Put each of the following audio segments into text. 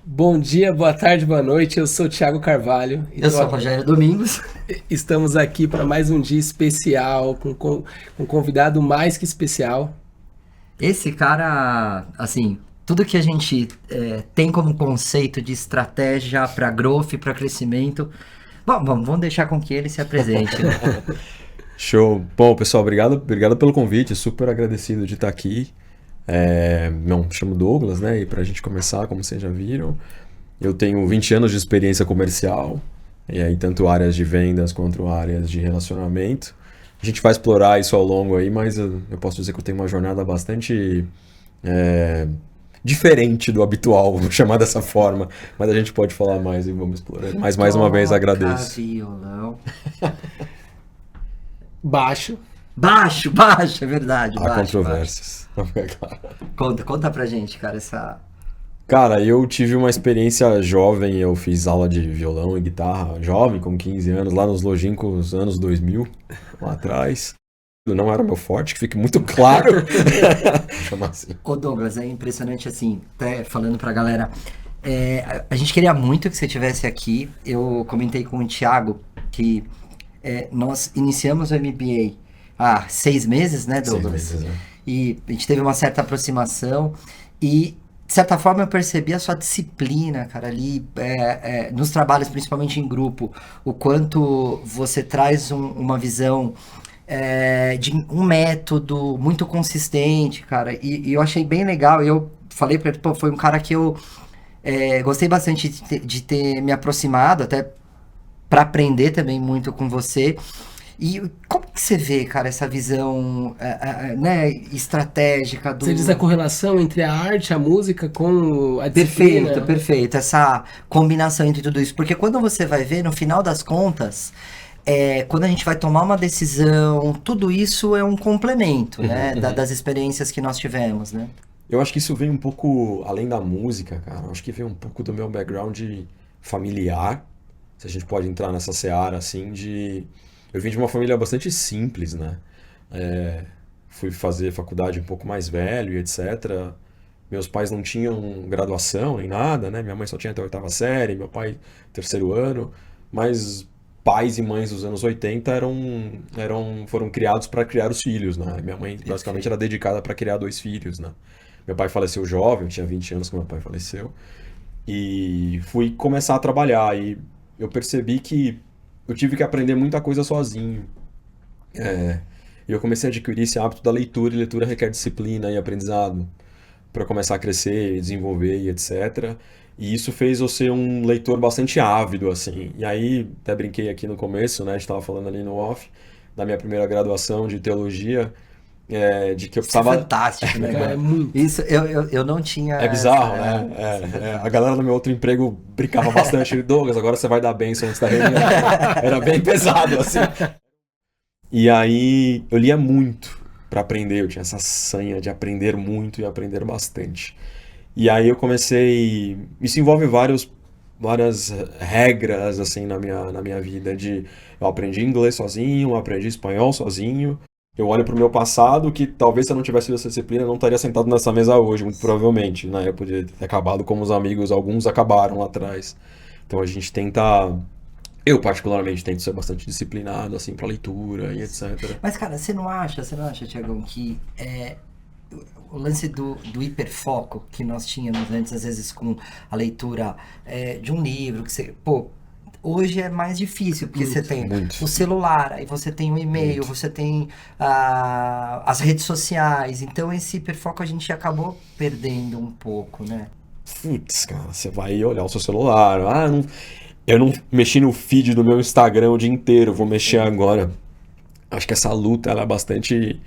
Bom dia, boa tarde, boa noite. Eu sou o Thiago Carvalho. Eu sou o Rogério Domingos. Estamos aqui para mais um dia especial, com um convidado mais que especial. Esse cara, assim, tudo que a gente tem como conceito de estratégia para growth, para crescimento, bom, vamos deixar com que ele se apresente. Né? Show. Bom, pessoal, obrigado pelo convite. Super agradecido de estar aqui. Me chamo Douglas, né? E pra gente começar, como vocês já viram, eu tenho 20 anos de experiência comercial, e aí tanto áreas de vendas quanto áreas de relacionamento. A gente vai explorar isso ao longo aí, mas eu posso dizer que eu tenho uma jornada bastante diferente do habitual, vou chamar dessa forma, mas a gente pode falar mais e vamos explorar. Mas mais uma vez agradeço. Violão. Baixo, é verdade. Há controvérsias. Conta pra gente, cara, essa... Cara, eu tive uma experiência jovem, eu fiz aula de violão e guitarra jovem, com 15 anos, lá nos longínquos anos 2000, lá atrás. Não era meu forte, que fique muito claro. Chamar assim. Ô Douglas, é impressionante assim, até falando pra galera, a gente queria muito que você estivesse aqui. Eu comentei com o Thiago que nós iniciamos o MBA há 6 meses, né, Douglas? 6 meses, né? E a gente teve uma certa aproximação e, de certa forma, eu percebi a sua disciplina, cara, ali nos trabalhos, principalmente em grupo, o quanto você traz uma visão de um método muito consistente, cara, e eu achei bem legal. Eu falei pra ele, pô, foi um cara que eu gostei bastante de ter me aproximado, até para aprender também muito com você. E como que você vê, cara, essa visão né, estratégica do... Você diz a correlação entre a arte, a música com a disciplina? Perfeito. Essa combinação entre tudo isso. Porque quando você vai ver, no final das contas, quando a gente vai tomar uma decisão, tudo isso é um complemento, né, das experiências que nós tivemos, né? Eu acho que isso vem um pouco, além da música, cara, eu acho que vem um pouco do meu background familiar, se a gente pode entrar nessa seara, assim, eu vim de uma família bastante simples, né? Fui fazer faculdade um pouco mais velho e etc. Meus pais não tinham graduação nem nada, né? Minha mãe só tinha até a 8ª série, meu pai 3º ano. Mas pais e mães dos anos 80 foram criados para criar os filhos, né? Minha mãe basicamente era dedicada para criar 2 filhos, né? Meu pai faleceu jovem, eu tinha 20 anos quando meu pai faleceu. E fui começar a trabalhar e eu percebi que eu tive que aprender muita coisa sozinho. E eu comecei a adquirir esse hábito da leitura, e leitura requer disciplina e aprendizado para começar a crescer, desenvolver e etc. E isso fez eu ser um leitor bastante ávido, assim. E aí, até brinquei aqui no começo, né? A gente estava falando ali no off, da minha primeira graduação de teologia, de que eu precisava... Isso é fantástico, né, cara? Muito. Isso eu não tinha... É bizarro, né? A galera no meu outro emprego brincava bastante. Douglas, agora você vai dar bênção antes da reunião. Era bem pesado, assim. E aí, eu lia muito para aprender. Eu tinha essa sanha de aprender muito e aprender bastante. E aí eu comecei... Isso envolve várias regras, assim, na minha vida. Eu aprendi inglês sozinho, aprendi espanhol sozinho. Eu olho pro meu passado, que talvez se eu não tivesse tido essa disciplina, eu não estaria sentado nessa mesa hoje, muito provavelmente, né? Eu poderia ter acabado como os amigos, alguns acabaram lá atrás. Então a gente eu particularmente tento ser bastante disciplinado, assim, pra leitura e etc. Mas, cara, você não acha, Thiagão, que o lance do hiperfoco que nós tínhamos antes, às vezes com a leitura de um livro, que você, pô, hoje é mais difícil, porque você tem o celular, aí você tem o e-mail, você tem as redes sociais, então esse hiperfoco a gente acabou perdendo um pouco, né? Putz, cara, você vai olhar o seu celular, eu não mexi no feed do meu Instagram o dia inteiro, vou mexer agora. Acho que essa luta, ela é bastante...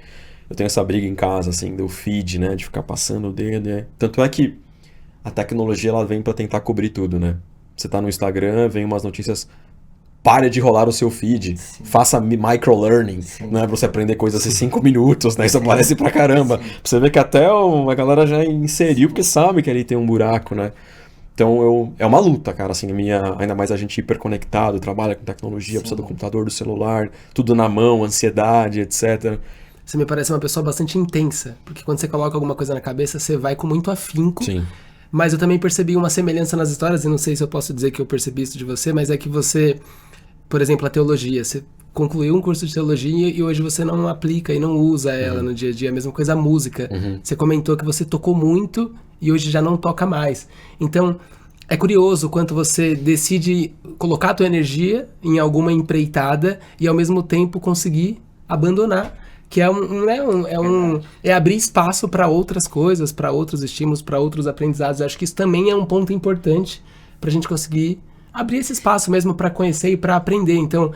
Eu tenho essa briga em casa, assim, do feed, né, de ficar passando o dedo, né? Tanto é que a tecnologia, ela vem pra tentar cobrir tudo, né? Você tá no Instagram, vem umas notícias pare de rolar o seu feed, faça microlearning, né, pra você aprender coisas em 5 minutos, né, isso aparece pra caramba. Pra você ver que até a galera já inseriu, porque sabe que ali tem um buraco, né. Então é uma luta, cara, assim, ainda mais a gente hiperconectado, trabalha com tecnologia, precisa do computador, do celular, tudo na mão, ansiedade, etc. Você me parece uma pessoa bastante intensa, porque quando você coloca alguma coisa na cabeça, você vai com muito afinco. Sim. Mas eu também percebi uma semelhança nas histórias, e não sei se eu posso dizer que eu percebi isso de você, mas é que você, por exemplo, a teologia, você concluiu um curso de teologia e hoje você não aplica e não usa ela no dia a dia. A mesma coisa a música. Você comentou que você tocou muito e hoje já não toca mais. Então, é curioso quanto você decide colocar a tua energia em alguma empreitada e ao mesmo tempo conseguir abandonar. Que é abrir espaço para outras coisas, para outros estímulos, para outros aprendizados. Eu acho que isso também é um ponto importante para a gente conseguir abrir esse espaço mesmo para conhecer e para aprender. Então,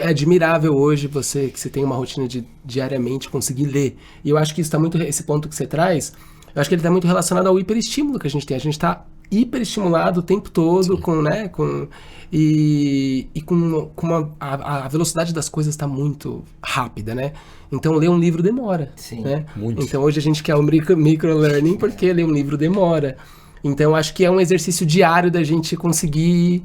é admirável hoje você que você tem uma rotina de diariamente conseguir ler. E eu acho que isso tá muito, esse ponto que você traz, eu acho que ele está muito relacionado ao hiperestímulo que a gente tem. A gente está hiperestimulado o tempo todo, a velocidade das coisas está muito rápida, né? Então, ler um livro demora, né? Muito. Então, hoje a gente quer o microlearning porque ler um livro demora. Então, acho que é um exercício diário da gente conseguir,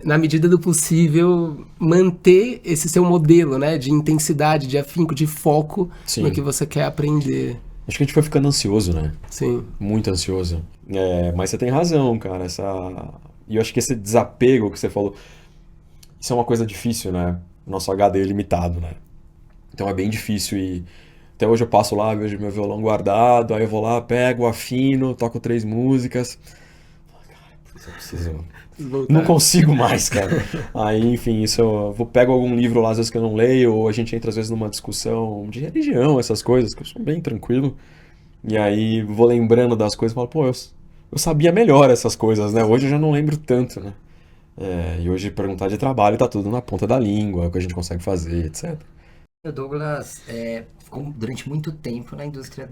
na medida do possível, manter esse seu modelo, né? De intensidade, de afinco, de foco no que você quer aprender. Acho que a gente foi ficando ansioso, né? Sim. Muito ansioso. Mas você tem razão, cara. E eu acho que esse desapego que você falou, isso é uma coisa difícil, né? Nosso HD é limitado, né? Então é bem difícil e até hoje eu passo lá, vejo meu violão guardado, aí eu vou lá, pego, afino, toco 3 músicas. Cara, eu preciso... Não consigo mais, cara. Aí, enfim, pego algum livro lá, às vezes que eu não leio, ou a gente entra às vezes numa discussão de religião, essas coisas, que eu sou bem tranquilo. E aí vou lembrando das coisas e falo, pô, eu sabia melhor essas coisas, né? Hoje eu já não lembro tanto, né? E hoje perguntar de trabalho tá tudo na ponta da língua, o que a gente consegue fazer, etc. O Douglas ficou durante muito tempo na indústria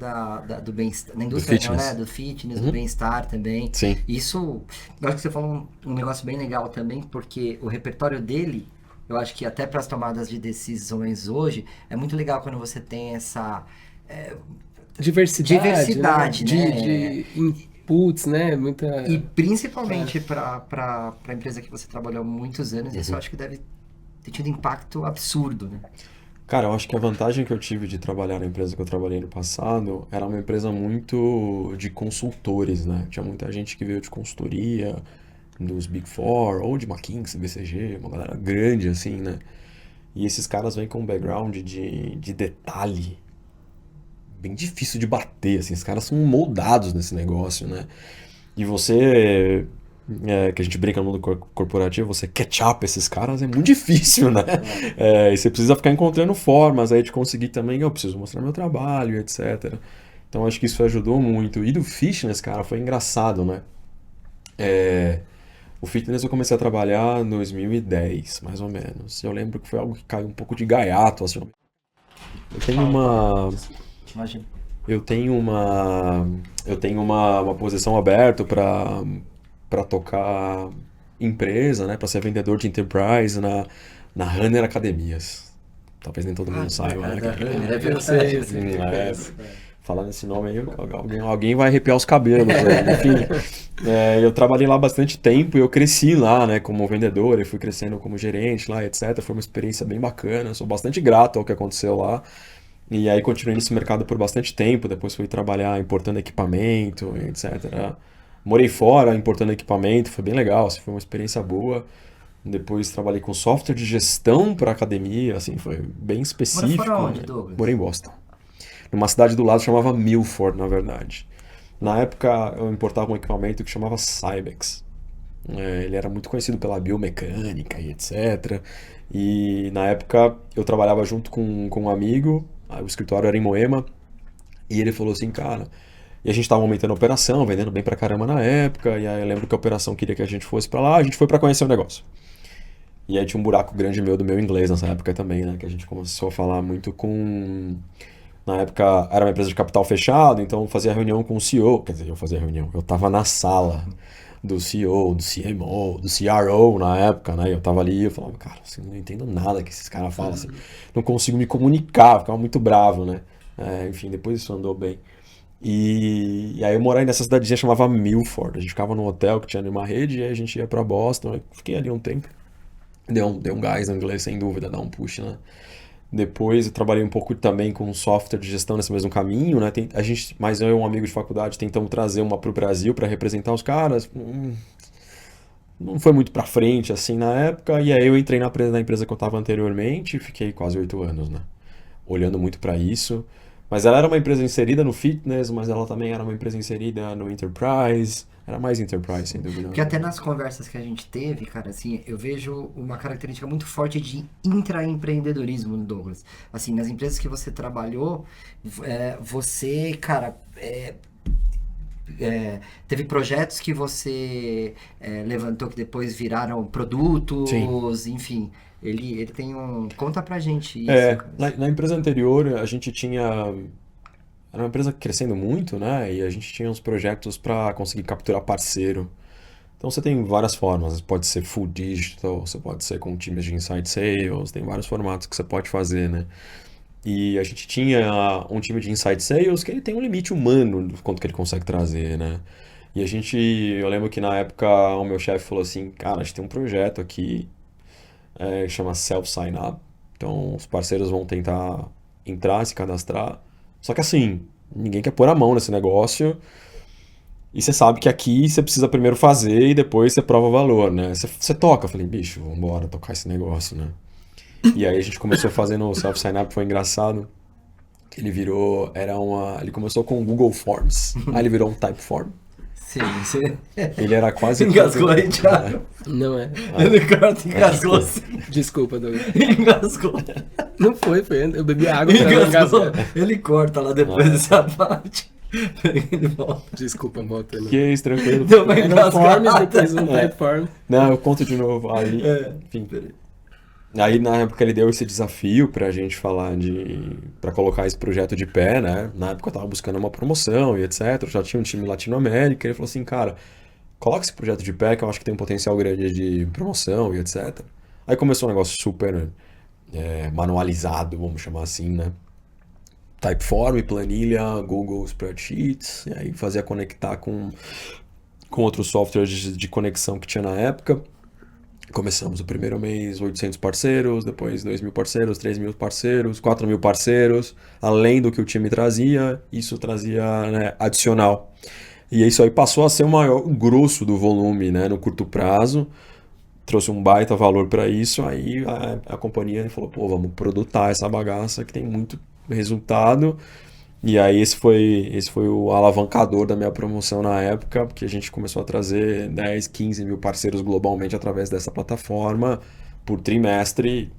do bem-estar, na indústria do fitness, do fitness, do bem-estar também. Sim. Isso, eu acho que você falou um negócio bem legal também, porque o repertório dele, eu acho que até para as tomadas de decisões hoje, é muito legal quando você tem essa diversidade, né? De inputs, né? E principalmente para a empresa que você trabalhou há muitos anos, isso eu acho que deve ter tido impacto absurdo, né? Cara, eu acho que a vantagem que eu tive de trabalhar na empresa que eu trabalhei no passado era uma empresa muito de consultores, né? Tinha muita gente que veio de consultoria, dos Big Four, ou de McKinsey, BCG, uma galera grande, assim, né? E esses caras vêm com um background de detalhe bem difícil de bater, assim. Esses caras são moldados nesse negócio, né? E você... que a gente brinca no mundo corporativo, você catch up esses caras é muito difícil, né? E você precisa ficar encontrando formas aí de conseguir também, eu preciso mostrar meu trabalho, etc. Então acho que isso ajudou muito. E do fitness, cara, foi engraçado, né? O fitness eu comecei a trabalhar em 2010, mais ou menos. Eu lembro que foi algo que caiu um pouco de gaiato, assim. Eu tenho uma... Imagina. Eu tenho uma posição aberta para tocar empresa, né, para ser vendedor de enterprise na Runner Academias. Talvez nem todo mundo saiba, né? Falar nesse nome aí, alguém vai arrepiar os cabelos. Enfim, eu trabalhei lá bastante tempo e eu cresci lá, né, como vendedor, eu fui crescendo como gerente lá, etc. Foi uma experiência bem bacana, sou bastante grato ao que aconteceu lá. E aí continuei nesse mercado por bastante tempo, depois fui trabalhar importando equipamento, etc. Morei fora importando equipamento, foi bem legal, assim, foi uma experiência boa. Depois trabalhei com software de gestão para academia, assim, foi bem específico. Morou fora onde, Douglas? Morei em Boston. Numa cidade do lado chamava Milford, na verdade. Na época eu importava um equipamento que chamava Cybex. Ele era muito conhecido pela biomecânica e etc. E na época eu trabalhava junto com um amigo, o escritório era em Moema, e ele falou assim, cara... E a gente estava aumentando a operação, vendendo bem pra caramba na época, e aí eu lembro que a operação queria que a gente fosse pra lá, a gente foi pra conhecer o negócio. E aí tinha um buraco grande do meu inglês nessa época também, né, que a gente começou a falar muito com... Na época era uma empresa de capital fechado, então eu fazia reunião com o CEO, quer dizer, eu tava na sala do CEO, do CMO, do CRO na época, né? Eu tava ali e eu falava, cara, assim, não entendo nada que esses caras falam, assim, não consigo me comunicar, ficava muito bravo, né? Enfim, depois isso andou bem. E aí eu morei nessa cidadezinha chamava Milford. A gente ficava num hotel que tinha numa rede e aí a gente ia pra Boston. Eu fiquei ali um tempo. Deu um gás no inglês, sem dúvida, dá um push, né? Depois eu trabalhei um pouco também com software de gestão nesse mesmo caminho, né? Mas eu e um amigo de faculdade tentamos trazer uma pro Brasil para representar os caras. Não foi muito pra frente, assim, na época. E aí eu entrei na empresa que eu tava anteriormente e fiquei quase 8 anos, né? Olhando muito para isso. Mas ela era uma empresa inserida no fitness, mas ela também era uma empresa inserida no enterprise. Era mais enterprise, sem dúvida. Porque até nas conversas que a gente teve, cara, assim, eu vejo uma característica muito forte de intraempreendedorismo no Douglas. Assim, nas empresas que você trabalhou, você, cara, teve projetos que você levantou que depois viraram produtos, sim. Enfim... Ele tem um... Conta pra gente isso. Na empresa anterior, a gente tinha... Era uma empresa crescendo muito, né? E a gente tinha uns projetos para conseguir capturar parceiro. Então você tem várias formas. Pode ser full digital, você pode ser com times de inside sales, tem vários formatos que você pode fazer, né? E a gente tinha um time de inside sales que ele tem um limite humano do quanto que ele consegue trazer, né? E eu lembro que na época o meu chefe falou assim, cara, a gente tem um projeto aqui que chama Self-Sign-Up. Então, os parceiros vão tentar entrar, se cadastrar. Só que assim, ninguém quer pôr a mão nesse negócio. E você sabe que aqui você precisa primeiro fazer e depois você prova o valor, né? Você toca. Eu falei, bicho, vambora tocar esse negócio, né? E aí a gente começou fazendo o Self-Sign-Up, foi engraçado. Ele ele começou com o Google Forms. Aí ele virou um Typeform. Sim. Ele era quase... Engasgou aí, Thiago. Não é. Ele engasgou sim. Desculpa, Douglas. Engasgou. Não foi. Eu bebi água pra não engasgar. Ele corta lá depois dessa parte. Ele volta. Desculpa, volta. Que é isso, tranquilo. Deu uma engasgada. Depois um Typeform. Não, eu conto de novo. Aí, enfim. Aí na época ele deu esse desafio pra gente pra colocar esse projeto de pé, né? Na época eu tava buscando uma promoção e etc. Eu já tinha um time Latinoamérica. Ele falou assim, cara, coloca esse projeto de pé que eu acho que tem um potencial grande de promoção e etc. Aí começou um negócio super manualizado, vamos chamar assim, né? Typeform, planilha, Google Spreadsheets. E aí fazia conectar com outros softwares de conexão que tinha na época. Começamos o primeiro mês 800 parceiros, depois 2.000 parceiros, 3.000 parceiros, 4.000 parceiros, além do que o time trazia, isso trazia, né, adicional. E isso aí passou a ser o grosso do volume, né, no curto prazo, trouxe um baita valor para isso, aí a companhia falou, pô, vamos produtar essa bagaça que tem muito resultado. E aí esse foi o alavancador da minha promoção na época, porque a gente começou a trazer 10, 15 mil parceiros globalmente através dessa plataforma por trimestre,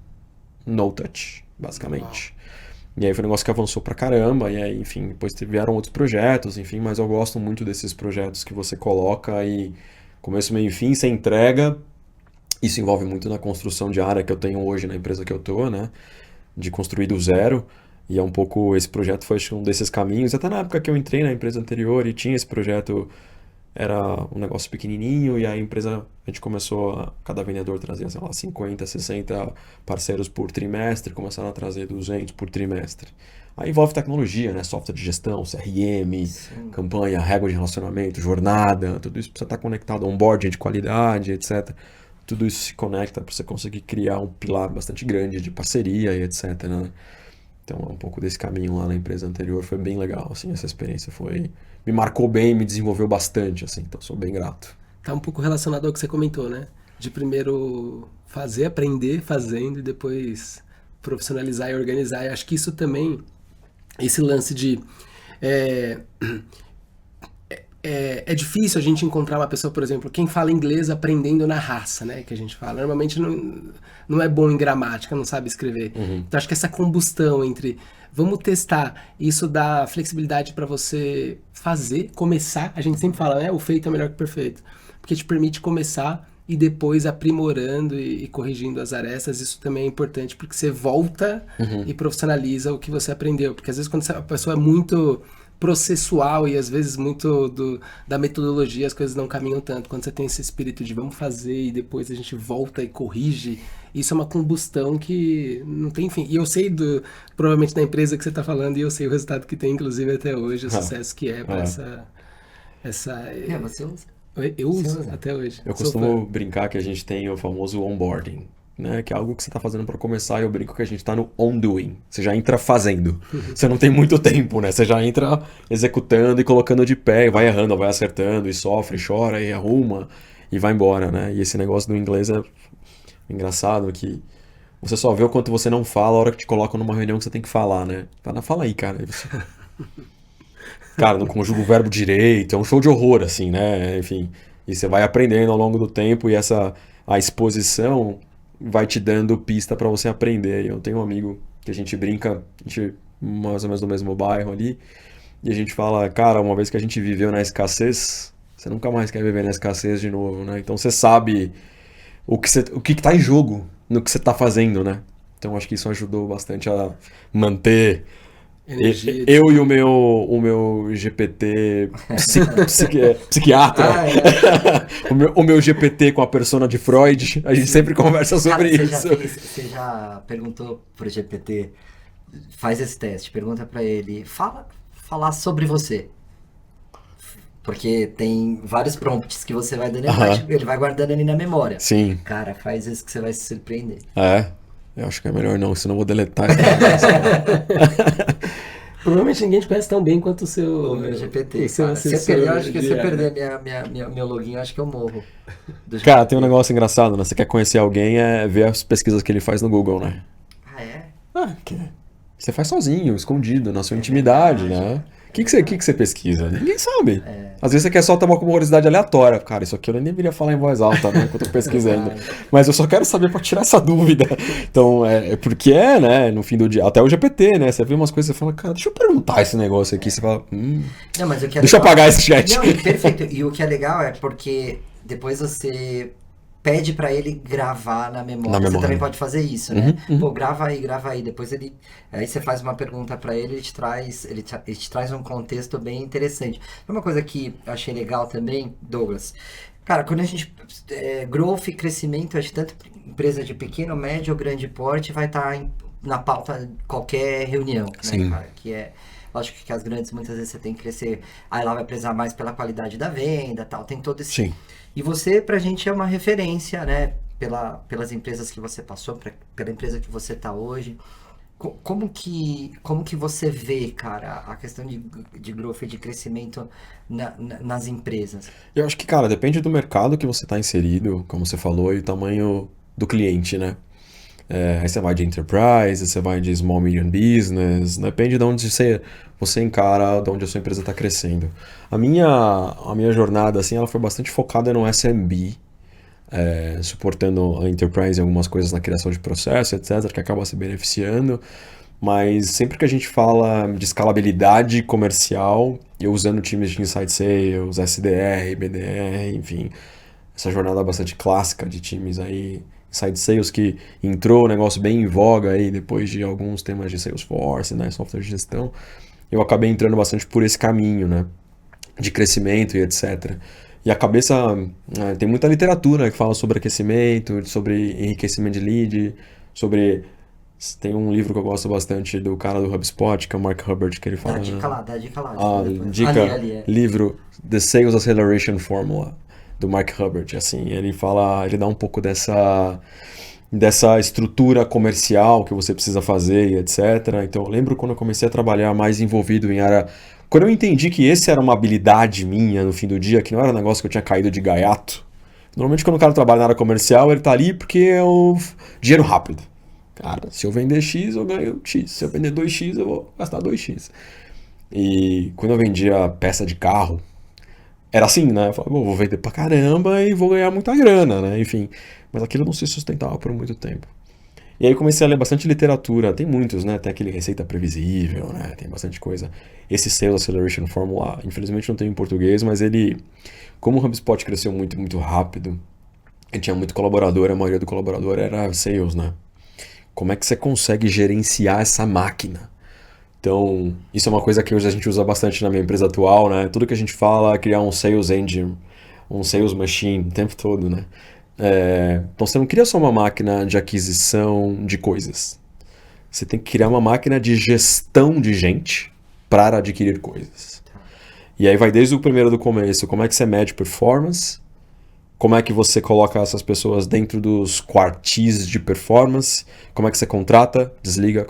no touch, basicamente. Uau. E aí foi um negócio que avançou pra caramba, e aí, enfim, depois vieram outros projetos, enfim, mas eu gosto muito desses projetos que você coloca e começo, meio e fim, você entrega. Isso envolve muito na construção de área que eu tenho hoje na empresa que eu tô, né? De construir do zero. E é um pouco, esse projeto foi um desses caminhos. Até na época que eu entrei na empresa anterior e tinha esse projeto, era um negócio pequenininho, e a gente começou cada vendedor trazer, sei lá, 50, 60 parceiros por trimestre, começaram a trazer 200 por trimestre. Aí envolve tecnologia, né? Software de gestão, CRM, sim, campanha, régua de relacionamento, jornada, tudo isso precisa estar conectado, onboarding de qualidade, etc. Tudo isso se conecta para você conseguir criar um pilar bastante grande de parceria e etc, né? Então, um pouco desse caminho lá na empresa anterior foi bem legal, assim, essa experiência me marcou bem, me desenvolveu bastante, assim, então sou bem grato. Tá um pouco relacionado ao que você comentou, né? De primeiro aprender fazendo e depois profissionalizar e organizar. E acho que isso também, esse lance de... É difícil a gente encontrar uma pessoa, por exemplo, quem fala inglês aprendendo na raça, né? Que a gente fala. Normalmente não é bom em gramática, não sabe escrever. Uhum. Então acho que essa combustão entre vamos testar, isso dá flexibilidade para você começar. A gente sempre fala, né? O feito é melhor que o perfeito. Porque te permite começar e depois aprimorando e corrigindo as arestas. Isso também é importante porque você volta e profissionaliza o que você aprendeu. Porque às vezes quando a pessoa é muito processual e às vezes muito da metodologia as coisas não caminham tanto. Quando você tem esse espírito de vamos fazer e depois a gente volta e corrige, isso é uma combustão que não tem fim. E eu sei provavelmente da empresa que você está falando e eu sei o resultado que tem, inclusive até hoje, o sucesso que é para essa... Você usa? Eu uso até hoje. Eu costumo brincar que a gente tem o famoso onboarding, né? Que é algo que você está fazendo para começar, e eu brinco que a gente está no on-doing. Você já entra fazendo. Você não tem muito tempo, né? Você já entra executando e colocando de pé, e vai errando, vai acertando, e sofre, chora, e arruma, e vai embora, né? E esse negócio do inglês é engraçado, que você só vê o quanto você não fala a hora que te colocam numa reunião que você tem que falar, né? Fala aí, cara. Cara, não conjuga o verbo direito, é um show de horror, assim, né? Enfim, e você vai aprendendo ao longo do tempo, e a exposição vai te dando pista pra você aprender. Eu tenho um amigo que a gente brinca, a gente mais ou menos no mesmo bairro ali, e a gente fala, cara, uma vez que a gente viveu na escassez, você nunca mais quer viver na escassez de novo, né? Então você sabe o que tá em jogo no que você tá fazendo, né? Então acho que isso ajudou bastante a manter eu e o meu GPT psiquiatra, o meu GPT com a persona de Freud, a gente sempre conversa sobre isso. Você já perguntou pro GPT, faz esse teste, pergunta pra ele, falar sobre você. Porque tem vários prompts que você vai dando, ele vai guardando ali na memória. Sim. Cara, faz isso que você vai se surpreender. Eu acho que é melhor não, senão eu vou deletar esse Provavelmente ninguém te conhece tão bem quanto o meu GPT. Seu eu acho que se eu perder meu login, eu acho que eu morro. Cara, tem um negócio engraçado, né? Você quer conhecer alguém, ver as pesquisas que ele faz no Google, né? Ah, é? Você faz sozinho, escondido, na sua intimidade, né? O que você pesquisa? Ninguém sabe. Às vezes você quer só ter uma curiosidade aleatória. Cara, isso aqui eu nem deveria falar em voz alta, né? Enquanto eu tô pesquisando. Mas eu só quero saber pra tirar essa dúvida. Então, porque né? No fim do dia. Até o GPT, né? Você vê umas coisas e você fala, cara, deixa eu perguntar esse negócio aqui. Você fala, Não, mas o que é deixa legal, eu apagar esse chat. Não, perfeito. E o que é legal é porque depois você pede pra ele gravar na memória. Você também pode fazer isso, né? Pô, grava aí. Depois aí você faz uma pergunta pra ele, ele te traz um contexto bem interessante. Uma coisa que eu achei legal também, Douglas. Cara, quando a gente... growth e crescimento, acho que tanto empresa de pequeno, médio ou grande porte vai estar na pauta de qualquer reunião, né, cara? Que é... Lógico que as grandes, muitas vezes você tem que crescer, aí lá vai prezar mais pela qualidade da venda, tal, tem todo esse... Sim. E você, pra gente, é uma referência, né? Pelas empresas que você passou, pela empresa que você tá hoje. Como que você vê, cara, a questão de growth e de crescimento nas empresas? Eu acho que, cara, depende do mercado que você tá inserido, como você falou, e o tamanho do cliente, né? Aí você vai de enterprise, você vai de small medium business, depende de onde você encara, de onde a sua empresa está crescendo. A minha jornada, assim, ela foi bastante focada no SMB, suportando a enterprise em algumas coisas na criação de processo, etc., que acaba se beneficiando, mas sempre que a gente fala de escalabilidade comercial, eu usando times de inside sales, SDR, BDR, enfim, essa jornada bastante clássica de times aí, inside sales, que entrou um negócio bem em voga aí depois de alguns temas de Salesforce, né, software de gestão, eu acabei entrando bastante por esse caminho, né, de crescimento e etc. E a cabeça, tem muita literatura que fala sobre aquecimento, sobre enriquecimento de lead, tem um livro que eu gosto bastante do cara do HubSpot, que é o Mark Hubbard, que ele fala... Dá dica lá. Livro The Sales Acceleration Formula, do Mark Hubbard, assim, ele dá um pouco dessa estrutura comercial que você precisa fazer e etc. Então eu lembro quando eu comecei a trabalhar mais envolvido em área... Quando eu entendi que esse era uma habilidade minha no fim do dia, que não era um negócio que eu tinha caído de gaiato. Normalmente quando o cara trabalha na área comercial, ele tá ali porque é o dinheiro rápido. Cara, se eu vender X, eu ganho X. Se eu vender 2X, eu vou gastar 2X. E quando eu vendia peça de carro, era assim, né? Eu falava, vou vender pra caramba e vou ganhar muita grana, né? Enfim, mas aquilo não se sustentava por muito tempo. E aí comecei a ler bastante literatura, tem muitos, né? Tem aquele Receita Previsível, né? Tem bastante coisa. Esse Sales Acceleration Formula, infelizmente não tem em português, mas ele, como o HubSpot cresceu muito, muito rápido, ele tinha muito colaborador, a maioria do colaborador era sales, né? Como é que você consegue gerenciar essa máquina? Então, isso é uma coisa que hoje a gente usa bastante na minha empresa atual, né? Tudo que a gente fala é criar um sales engine, um sales machine o tempo todo, né? Então você não cria só uma máquina de aquisição de coisas. Você tem que criar uma máquina de gestão de gente para adquirir coisas. E aí vai desde o primeiro do começo, como é que você mede performance, como é que você coloca essas pessoas dentro dos quartis de performance, como é que você contrata, desliga,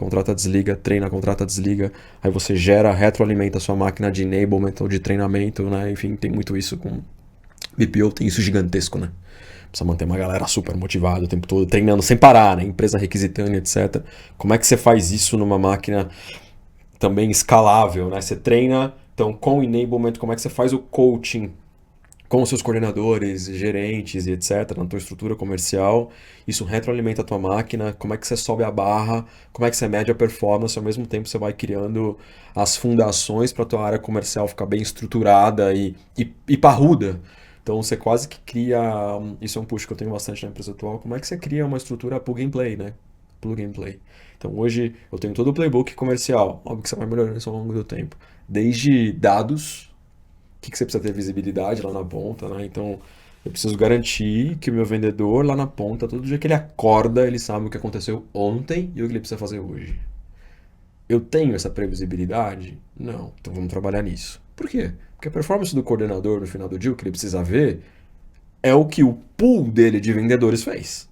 treina, contrata, desliga, aí você gera, retroalimenta a sua máquina de enablement ou de treinamento, né? Enfim, tem muito isso com BPO, tem isso gigantesco, né? Precisa manter uma galera super motivada o tempo todo, treinando sem parar, né? Empresa requisitando, etc. Como é que você faz isso numa máquina também escalável, né? Você treina, então com o enablement, como é que você faz o coaching com os seus coordenadores, gerentes e etc. na tua estrutura comercial. Isso retroalimenta a tua máquina, como é que você sobe a barra, como é que você mede a performance, ao mesmo tempo você vai criando as fundações para a tua área comercial ficar bem estruturada e parruda. Então você quase que cria, isso é um push que eu tenho bastante na empresa atual, como é que você cria uma estrutura plug and play, né? Plug and play. Então hoje eu tenho todo o playbook comercial, óbvio que você vai melhorando isso ao longo do tempo. Desde dados, o que você precisa ter visibilidade lá na ponta, né? Então eu preciso garantir que o meu vendedor lá na ponta, todo dia que ele acorda, ele sabe o que aconteceu ontem e o que ele precisa fazer hoje. Eu tenho essa previsibilidade? Não. Então vamos trabalhar nisso. Por quê? Porque a performance do coordenador no final do dia, o que ele precisa ver, é o que o pool dele de vendedores fez.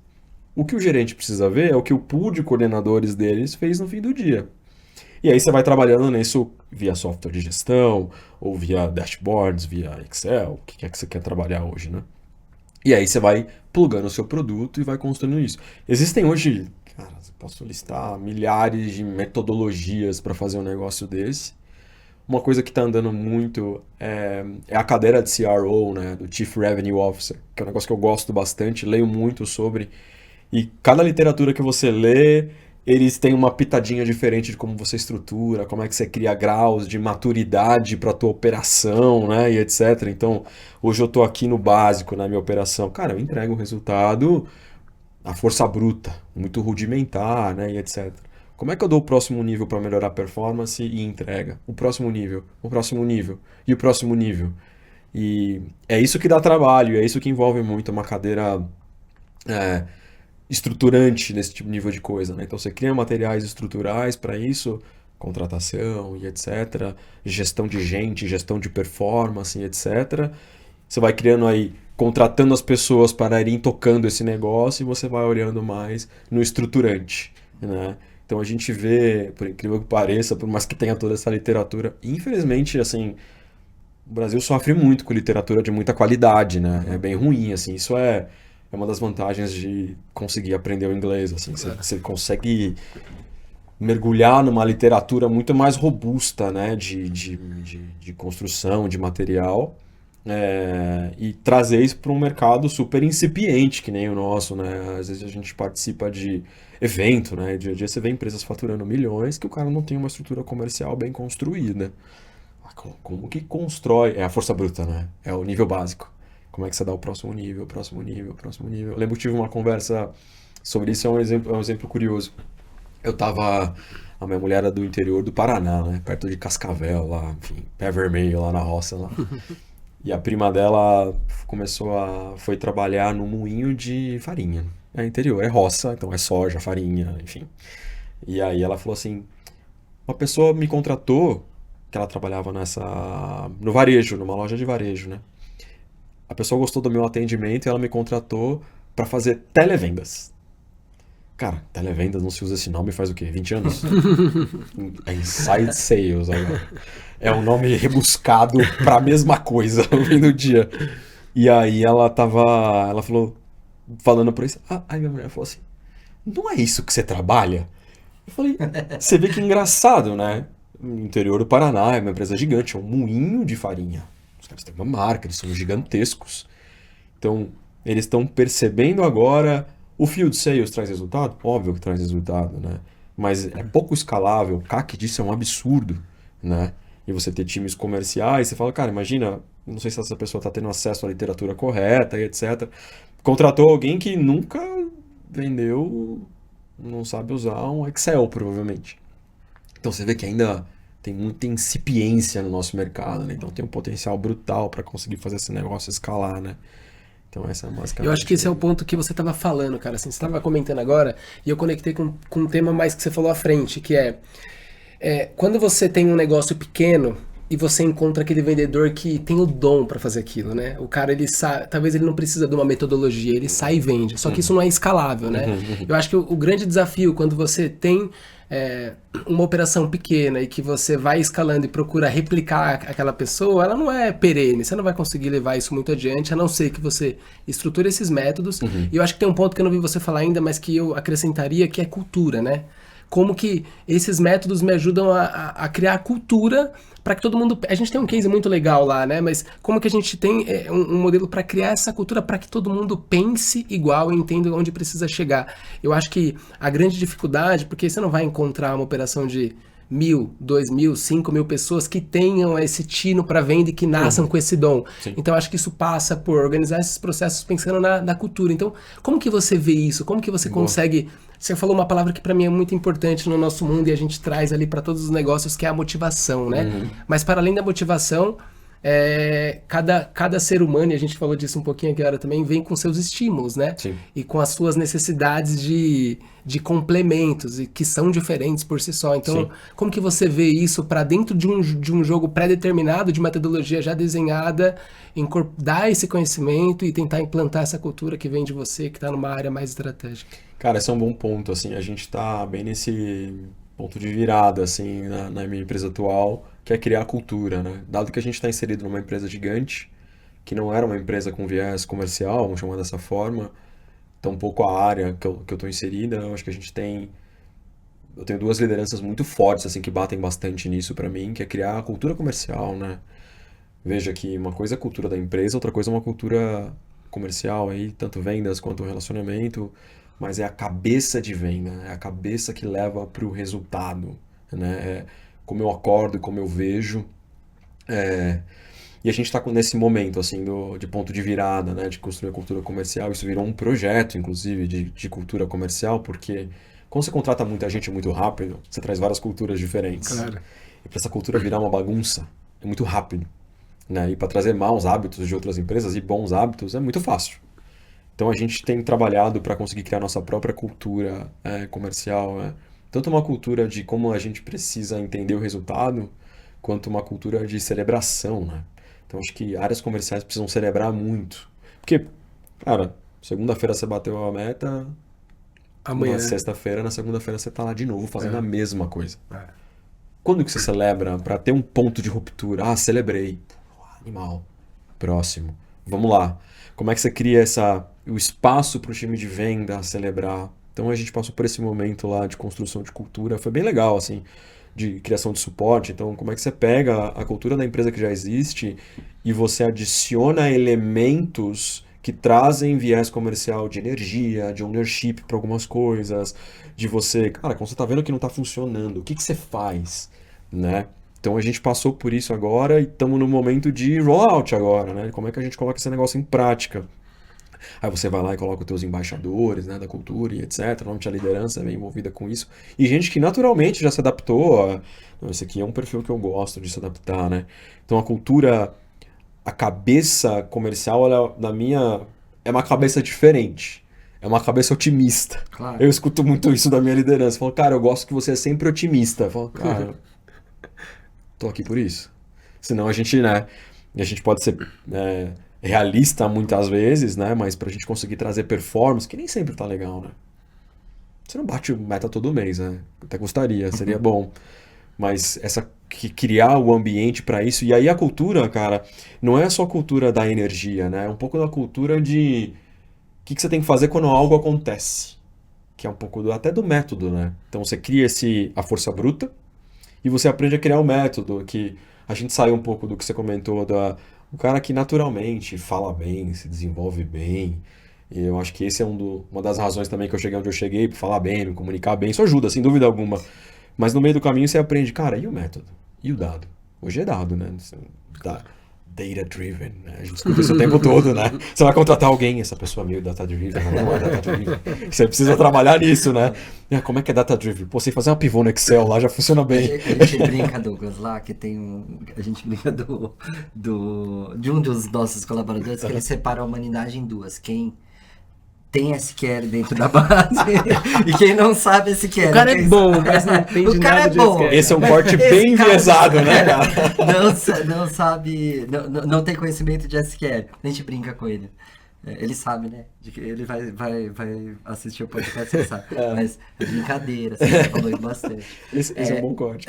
O que o gerente precisa ver é o que o pool de coordenadores deles fez no fim do dia. E aí você vai trabalhando nisso via software de gestão, ou via dashboards, via Excel, o que é que você quer trabalhar hoje, né? E aí você vai plugando o seu produto e vai construindo isso. Existem hoje, cara, posso listar milhares de metodologias para fazer um negócio desse. Uma coisa que está andando muito é a cadeira de CRO, né, do Chief Revenue Officer, que é um negócio que eu gosto bastante, leio muito sobre. E cada literatura que você lê, eles têm uma pitadinha diferente de como você estrutura, como é que você cria graus de maturidade para a tua operação, né, e etc. Então, hoje eu estou aqui no básico na minha operação. Cara, eu entrego o resultado à força bruta, muito rudimentar, né, e etc. Como é que eu dou o próximo nível para melhorar a performance e entrega? O próximo nível e o próximo nível. E é isso que dá trabalho, é isso que envolve muito uma cadeira estruturante nesse tipo de nível de coisa, né? Então você cria materiais estruturais para isso, contratação e etc, gestão de gente, gestão de performance e etc. Você vai criando aí, contratando as pessoas para irem tocando esse negócio e você vai olhando mais no estruturante, né? Então a gente vê, por incrível que pareça, por mais que tenha toda essa literatura, infelizmente, assim, o Brasil sofre muito com literatura de muita qualidade, né? É bem ruim, assim, isso é uma das vantagens de conseguir aprender o inglês, assim, você consegue mergulhar numa literatura muito mais robusta, né, de construção, de material, e trazer isso para um mercado super incipiente, que nem o nosso, né? Às vezes a gente participa de evento, né? Dia a dia você vê empresas faturando milhões que o cara não tem uma estrutura comercial bem construída. Como que constrói? É a força bruta, né? É o nível básico. Como é que você dá o próximo nível, próximo nível, próximo nível? Eu lembro que tive uma conversa sobre isso, é um exemplo curioso. A minha mulher era do interior do Paraná, né? Perto de Cascavel, lá, enfim, pé vermelho, lá na roça, lá. E a prima dela foi trabalhar no moinho de farinha. É interior, é roça, então é soja, farinha, enfim. E aí ela falou assim, uma pessoa me contratou, que ela trabalhava no varejo, numa loja de varejo, né? A pessoa gostou do meu atendimento e ela me contratou para fazer televendas. Cara, televendas não se usa esse nome faz o quê? 20 anos? É Inside Sales agora. É um nome rebuscado pra mesma coisa no fim do dia. E aí ela falou, falando por isso. Aí minha mulher falou assim, não é isso que você trabalha? Eu falei, você vê que engraçado, né? No interior do Paraná, é uma empresa gigante, é um moinho de farinha. Os caras têm uma marca, eles são gigantescos. Então, eles estão percebendo agora... O field sales traz resultado? Óbvio que traz resultado, né? Mas é pouco escalável. O CAC disso é um absurdo, né? E você ter times comerciais, você fala, cara, imagina, não sei se essa pessoa está tendo acesso à literatura correta e etc. Contratou alguém que nunca vendeu, não sabe usar um Excel, provavelmente. Então você vê que ainda tem muita incipiência no nosso mercado, né? Então tem um potencial brutal para conseguir fazer esse negócio escalar, né? Então essa é basicamente... Eu acho que esse é o ponto que você estava falando, cara. Assim, você estava comentando agora e eu conectei com um tema mais que você falou à frente, que quando você tem um negócio pequeno e você encontra aquele vendedor que tem o dom para fazer aquilo, né? O cara, ele sabe, talvez ele não precisa de uma metodologia, ele sai e vende. Só que isso não é escalável, né? Eu acho que o grande desafio quando você tem uma operação pequena e que você vai escalando e procura replicar aquela pessoa, ela não é perene, você não vai conseguir levar isso muito adiante, a não ser que você estruture esses métodos. E eu acho que tem um ponto que eu não vi você falar ainda, mas que eu acrescentaria, que é cultura, né? Como que esses métodos me ajudam a criar cultura para que todo mundo... A gente tem um case muito legal lá, né? Mas como que a gente tem um modelo para criar essa cultura para que todo mundo pense igual e entenda onde precisa chegar? Eu acho que a grande dificuldade, porque você não vai encontrar uma operação de 1.000, 2.000, 5.000 pessoas que tenham esse tino para venda e que nasçam com esse dom. Sim. Então, acho que isso passa por organizar esses processos pensando na cultura. Então, como que você vê isso? Como que você consegue... Você falou uma palavra que para mim é muito importante no nosso mundo e a gente traz ali para todos os negócios, que é a motivação, né? Mas para além da motivação, cada ser humano, e a gente falou disso um pouquinho aqui agora também, vem com seus estímulos, né? Sim. E com as suas necessidades de complementos, e que são diferentes por si só. Então, Sim. como que você vê isso para dentro de um jogo pré-determinado, de metodologia já desenhada, dar esse conhecimento e tentar implantar essa cultura que vem de você, que está numa área mais estratégica? Cara, esse é um bom ponto, assim, a gente tá bem nesse ponto de virada, assim, na minha empresa atual, que é criar a cultura, né? Dado que a gente está inserido numa empresa gigante, que não era uma empresa com viés comercial, vamos chamar dessa forma, tampouco a área que eu tô inserida, eu acho que eu tenho duas lideranças muito fortes, assim, que batem bastante nisso pra mim, que é criar a cultura comercial, né? Veja que uma coisa é a cultura da empresa, outra coisa é uma cultura comercial aí, tanto vendas quanto relacionamento, mas é a cabeça de venda, é a cabeça que leva para o resultado, né? É como eu acordo, como eu vejo. E a gente está nesse momento assim de ponto de virada, né? De construir a cultura comercial. Isso virou um projeto, inclusive, de cultura comercial, porque quando você contrata muita gente muito rápido, você traz várias culturas diferentes. Claro. E para essa cultura virar uma bagunça, é muito rápido, né? E para trazer maus hábitos de outras empresas e bons hábitos é muito fácil. Então a gente tem trabalhado para conseguir criar nossa própria cultura comercial, né? Tanto uma cultura de como a gente precisa entender o resultado, quanto uma cultura de celebração, né? Então acho que áreas comerciais precisam celebrar muito. Porque, cara, segunda-feira você bateu a meta, Amanhã. na sexta-feira, na segunda-feira você tá lá de novo fazendo a mesma coisa. É. Quando que você celebra para ter um ponto de ruptura? Ah, celebrei. Animal. Próximo. Vamos lá. Como é que você cria o espaço para o time de venda celebrar? Então a gente passou por esse momento lá de construção de cultura. Foi bem legal, assim, de criação de suporte. Então, como é que você pega a cultura da empresa que já existe e você adiciona elementos que trazem viés comercial de energia, de ownership para algumas coisas, de você... Cara, quando você está vendo que não está funcionando, o que você faz, né? Então a gente passou por isso agora e estamos no momento de rollout agora, né? Como é que a gente coloca esse negócio em prática? Aí você vai lá e coloca os teus embaixadores, né, da cultura e etc. Normalmente a liderança é bem envolvida com isso. E gente que naturalmente já se adaptou. Não, esse aqui é um perfil que eu gosto de se adaptar, né? Então a cultura, a cabeça comercial, ela, é uma cabeça diferente. É uma cabeça otimista. Claro. Eu escuto muito isso da minha liderança. Eu falo, cara, eu gosto que você é sempre otimista. Eu falo, cara... Tô aqui por isso. Senão a gente, né? A gente pode ser realista muitas vezes, né? Mas pra gente conseguir trazer performance, que nem sempre tá legal, né? Você não bate meta todo mês, né? Até gostaria, seria bom. Mas criar o ambiente pra isso. E aí a cultura, cara, não é só a cultura da energia, né? É um pouco da cultura de o que você tem que fazer quando algo acontece. Que é um pouco até do método, né? Então você cria a força bruta. E você aprende a criar um método, que a gente saiu um pouco do que você comentou, o cara que naturalmente fala bem, se desenvolve bem. E eu acho que esse é uma das razões também que eu cheguei onde eu cheguei, para falar bem, me comunicar bem. Isso ajuda, sem dúvida alguma. Mas no meio do caminho você aprende, cara, e o método? E o dado? Hoje é dado, né? data-driven, né? A gente escuta isso o tempo todo, né? Você vai contratar alguém, essa pessoa é meio data-driven, não é data-driven. Você precisa trabalhar nisso, né? Como é que é data-driven? Pô, você fazer uma pivô no Excel lá já funciona bem. A gente brinca, Douglas, lá, que tem a gente brinca de um dos nossos colaboradores, que ele separa a humanidade em duas. Quem tem SQL dentro da base e quem não sabe SQL. O cara é bom, mas não entende o cara nada é de bom. SQL. Esse é um corte bem enviesado, né, cara? Não sabe, não tem conhecimento de SQL. A gente brinca com ele. Ele sabe, né? De que ele vai assistir o podcast, ele sabe. Mas é brincadeira, assim, ele falou isso bastante. Esse é um bom corte.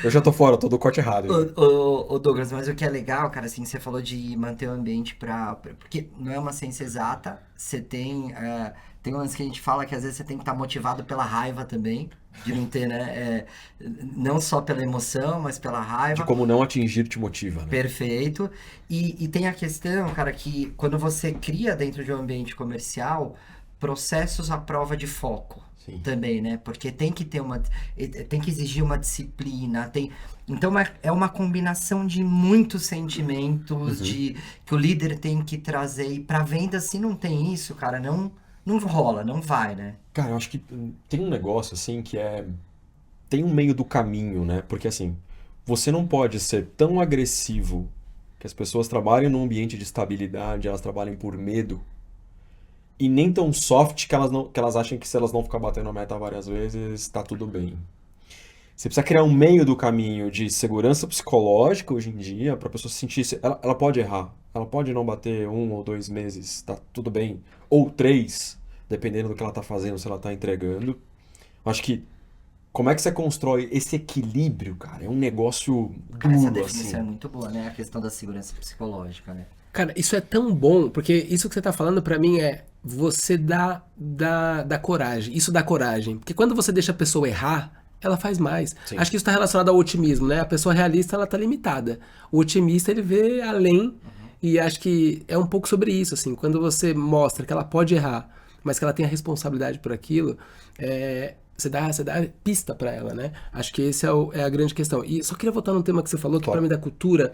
Eu já tô fora, tô do corte errado. Ô Douglas, mas o que é legal, cara, assim, você falou de manter o ambiente porque não é uma ciência exata, você tem um lance que a gente fala que às vezes você tem que estar motivado pela raiva também, de não ter, né, não só pela emoção, mas pela raiva. De como não atingir te motiva, né? Perfeito. E tem a questão, cara, que quando você cria dentro de um ambiente comercial, processos à prova de foco. Sim. Também, né? Porque tem que ter tem que exigir uma disciplina, então é uma combinação de muitos sentimentos que o líder tem que trazer, e para venda, se não tem isso, cara, não rola, não vai, né? Cara, eu acho que tem um negócio assim que tem um meio do caminho, né? Porque assim, você não pode ser tão agressivo que as pessoas trabalhem num ambiente de estabilidade, elas trabalhem por medo, e nem tão soft que elas achem que se elas não ficar batendo a meta várias vezes, tá tudo bem. Você precisa criar um meio do caminho de segurança psicológica hoje em dia, para a pessoa se sentir... Ela pode errar, ela pode não bater 1 ou 2 meses, tá tudo bem. Ou 3, dependendo do que ela tá fazendo, se ela tá entregando. Eu acho que como é que você constrói esse equilíbrio, cara? É um negócio Cara, essa duro, definição assim. é muito boa, né? A questão da segurança psicológica, né? Cara, isso é tão bom, porque isso que você tá falando pra mim é você dá coragem. Isso dá coragem. Porque quando você deixa a pessoa errar, ela faz mais. Sim. Acho que isso está relacionado ao otimismo, né? A pessoa realista, ela tá limitada. O otimista, ele vê além, e acho que é um pouco sobre isso, assim. Quando você mostra que ela pode errar, mas que ela tem a responsabilidade por aquilo, você dá pista pra ela, né? Acho que esse é a grande questão. E só queria voltar num tema que você falou, que Claro. pra mim da cultura...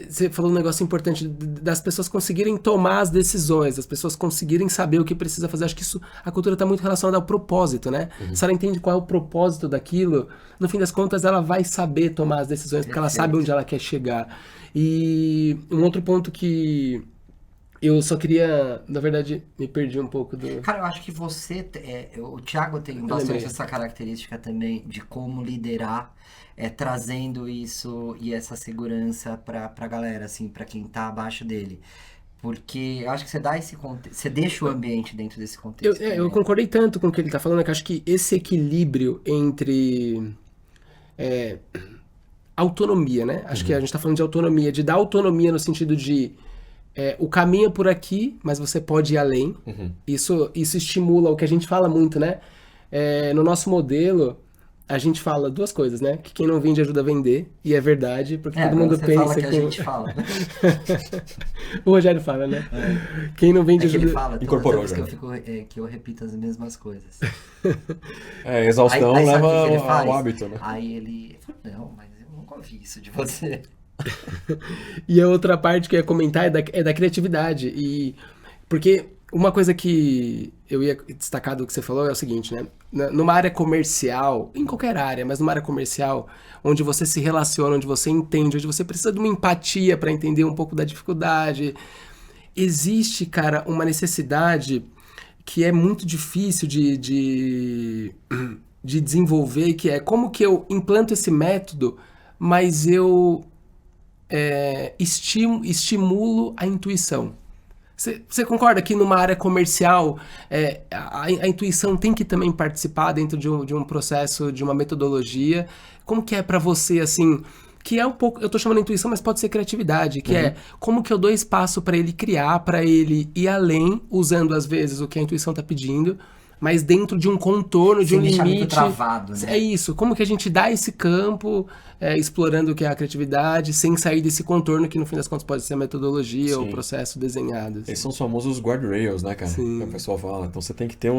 Você falou um negócio importante das pessoas conseguirem tomar as decisões, das pessoas conseguirem saber o que precisa fazer. Acho que a cultura está muito relacionada ao propósito, né? Se ela entende qual é o propósito daquilo, no fim das contas ela vai saber tomar as decisões, porque ela sabe onde ela quer chegar. E um outro ponto que eu só queria, na verdade, me perdi um pouco do... Cara, eu acho que o Thiago tem bastante lembrei. essa característica também de como liderar, trazendo isso e essa segurança pra galera, assim, pra quem tá abaixo dele. Porque eu acho que você dá esse contexto, você deixa o ambiente dentro desse contexto. Eu concordei tanto com o que ele está falando, que acho que esse equilíbrio entre autonomia, né? Acho que a gente está falando de autonomia, de dar autonomia no sentido de o caminho é por aqui, mas você pode ir além. Isso estimula o que a gente fala muito, né? No nosso modelo, a gente fala duas coisas, né? Que quem não vende ajuda a vender, e é verdade, porque todo mundo você pensa fala que que... a gente fala. O Rogério fala, né? Quem não vende É que ele ajuda... fala, Incorporou todas as vezes já. que eu repito as mesmas coisas. Exaustão Aí sabe leva o que ele faz? ao hábito, né? Aí ele fala, não, mas eu nunca ouvi isso de você. E a outra parte que eu ia comentar é da criatividade. Porque uma coisa que eu ia destacar do que você falou é o seguinte, né? Numa área comercial, em qualquer área, mas numa área comercial, onde você se relaciona, onde você entende, onde você precisa de uma empatia para entender um pouco da dificuldade, existe, cara, uma necessidade que é muito difícil de desenvolver, que é como que eu implanto esse método, mas eu estimulo a intuição. Você concorda que numa área comercial a intuição tem que também participar dentro de um processo, de uma metodologia? Como que é pra você, assim, que é um pouco, eu tô chamando de intuição, mas pode ser criatividade, que é como que eu dou espaço pra ele criar, pra ele ir além, usando às vezes o que a intuição tá pedindo, mas dentro de um contorno, de um Sem deixar muito limite. travado, né? É isso, como que a gente dá esse campo, explorando o que é a criatividade, sem sair desse contorno que no fim das contas pode ser a metodologia ou o processo desenhado. Assim. Esses são os famosos guardrails, né, cara? Sim. Que o pessoal fala. Então você tem que ter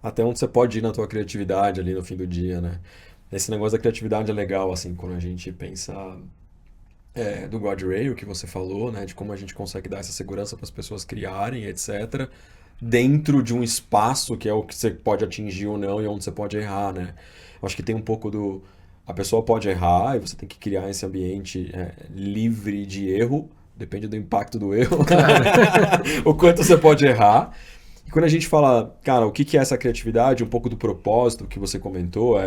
até onde você pode ir na tua criatividade ali no fim do dia, né? Esse negócio da criatividade é legal, assim, quando a gente pensa do guardrail que você falou, né? De como a gente consegue dar essa segurança para as pessoas criarem, etc. Dentro de um espaço que é o que você pode atingir ou não e onde você pode errar, né? Eu acho que tem um pouco do... A pessoa pode errar e você tem que criar esse ambiente livre de erro. Depende do impacto do erro. Claro. O quanto você pode errar. E quando a gente fala, cara, o que é essa criatividade? Um pouco do propósito que você comentou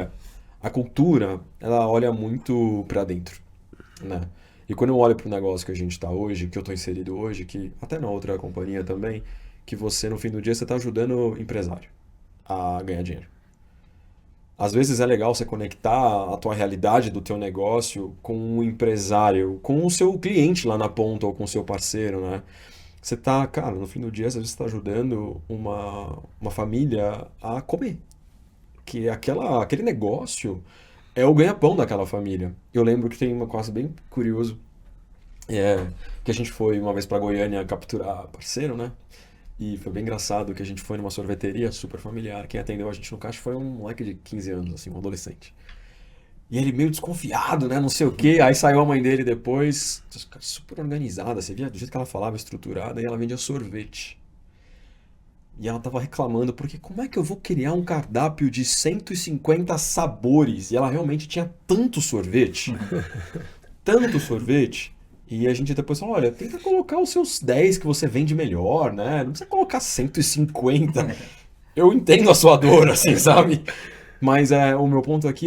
a cultura, ela olha muito para dentro, né? E quando eu olho para o negócio que a gente está hoje, que eu estou inserido hoje, que até na outra companhia também, que você, no fim do dia, você está ajudando o empresário a ganhar dinheiro. Às vezes é legal você conectar a tua realidade do teu negócio com o empresário, com o seu cliente lá na ponta ou com o seu parceiro, né? Você tá, cara, no fim do dia, às vezes você está ajudando uma família a comer. Que aquele negócio é o ganha-pão daquela família. Eu lembro que tem uma coisa bem curiosa, que a gente foi uma vez para Goiânia capturar parceiro, né? E foi bem engraçado que a gente foi numa sorveteria super familiar. Quem atendeu a gente no caixa foi um moleque de 15 anos, assim, um adolescente. E ele meio desconfiado, né? Não sei o quê. Aí saiu a mãe dele depois, super organizada. Você via do jeito que ela falava, estruturada, e ela vendia sorvete. E ela tava reclamando, porque como é que eu vou criar um cardápio de 150 sabores? E ela realmente tinha tanto sorvete. Tanto sorvete. E a gente depois falou, olha, tenta colocar os seus 10 que você vende melhor, né? Não precisa colocar 150. Eu entendo a sua dor, assim, sabe? Mas o meu ponto aqui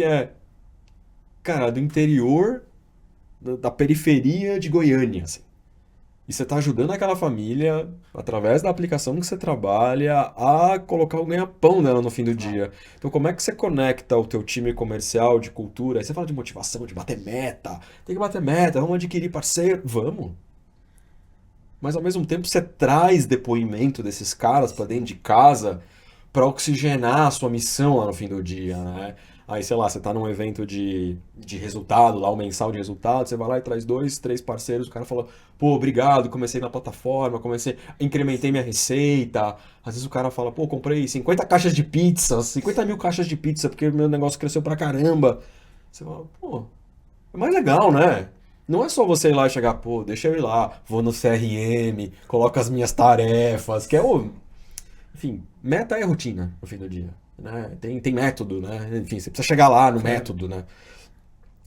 cara, do interior, da periferia de Goiânia, assim. E você está ajudando aquela família, através da aplicação que você trabalha, a colocar o ganha-pão dela no fim do dia. Então, como é que você conecta o teu time comercial de cultura? Aí você fala de motivação, de bater meta. Tem que bater meta, vamos adquirir parceiro. Vamos. Mas, ao mesmo tempo, você traz depoimento desses caras para dentro de casa para oxigenar a sua missão lá no fim do dia, né? Aí, sei lá, você tá num evento de resultado, lá o mensal de resultado, você vai lá e traz 2, 3 parceiros, o cara fala, pô, obrigado, comecei na plataforma, incrementei minha receita. Às vezes o cara fala, pô, comprei 50 caixas de pizza, 50 mil caixas de pizza, porque meu negócio cresceu pra caramba. Você fala, pô, é mais legal, né? Não é só você ir lá e chegar, pô, deixa eu ir lá, vou no CRM, coloco as minhas tarefas, que é o... Enfim, meta é rotina no fim do dia. Né? Tem método, né? Enfim, você precisa chegar lá no método, né?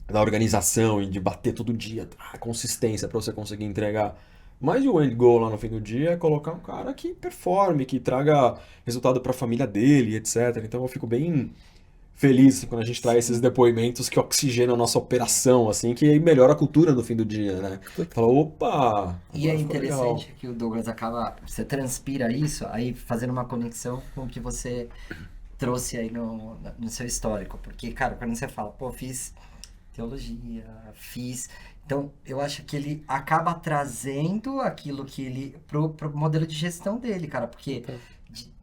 Da organização e de bater todo dia, consistência para você conseguir entregar. Mas o end goal lá no fim do dia é colocar um cara que performe, que traga resultado para a família dele, etc. Então eu fico bem feliz quando a gente traz esses depoimentos que oxigenam a nossa operação, assim, que melhora a cultura no fim do dia, né? Fala, opa! E é interessante que o Douglas acaba, você transpira isso, aí fazendo uma conexão com o que você trouxe aí no seu histórico. Porque, cara, quando você fala, pô, fiz teologia, Então, eu acho que ele acaba trazendo aquilo que ele... pro modelo de gestão dele, cara. Porque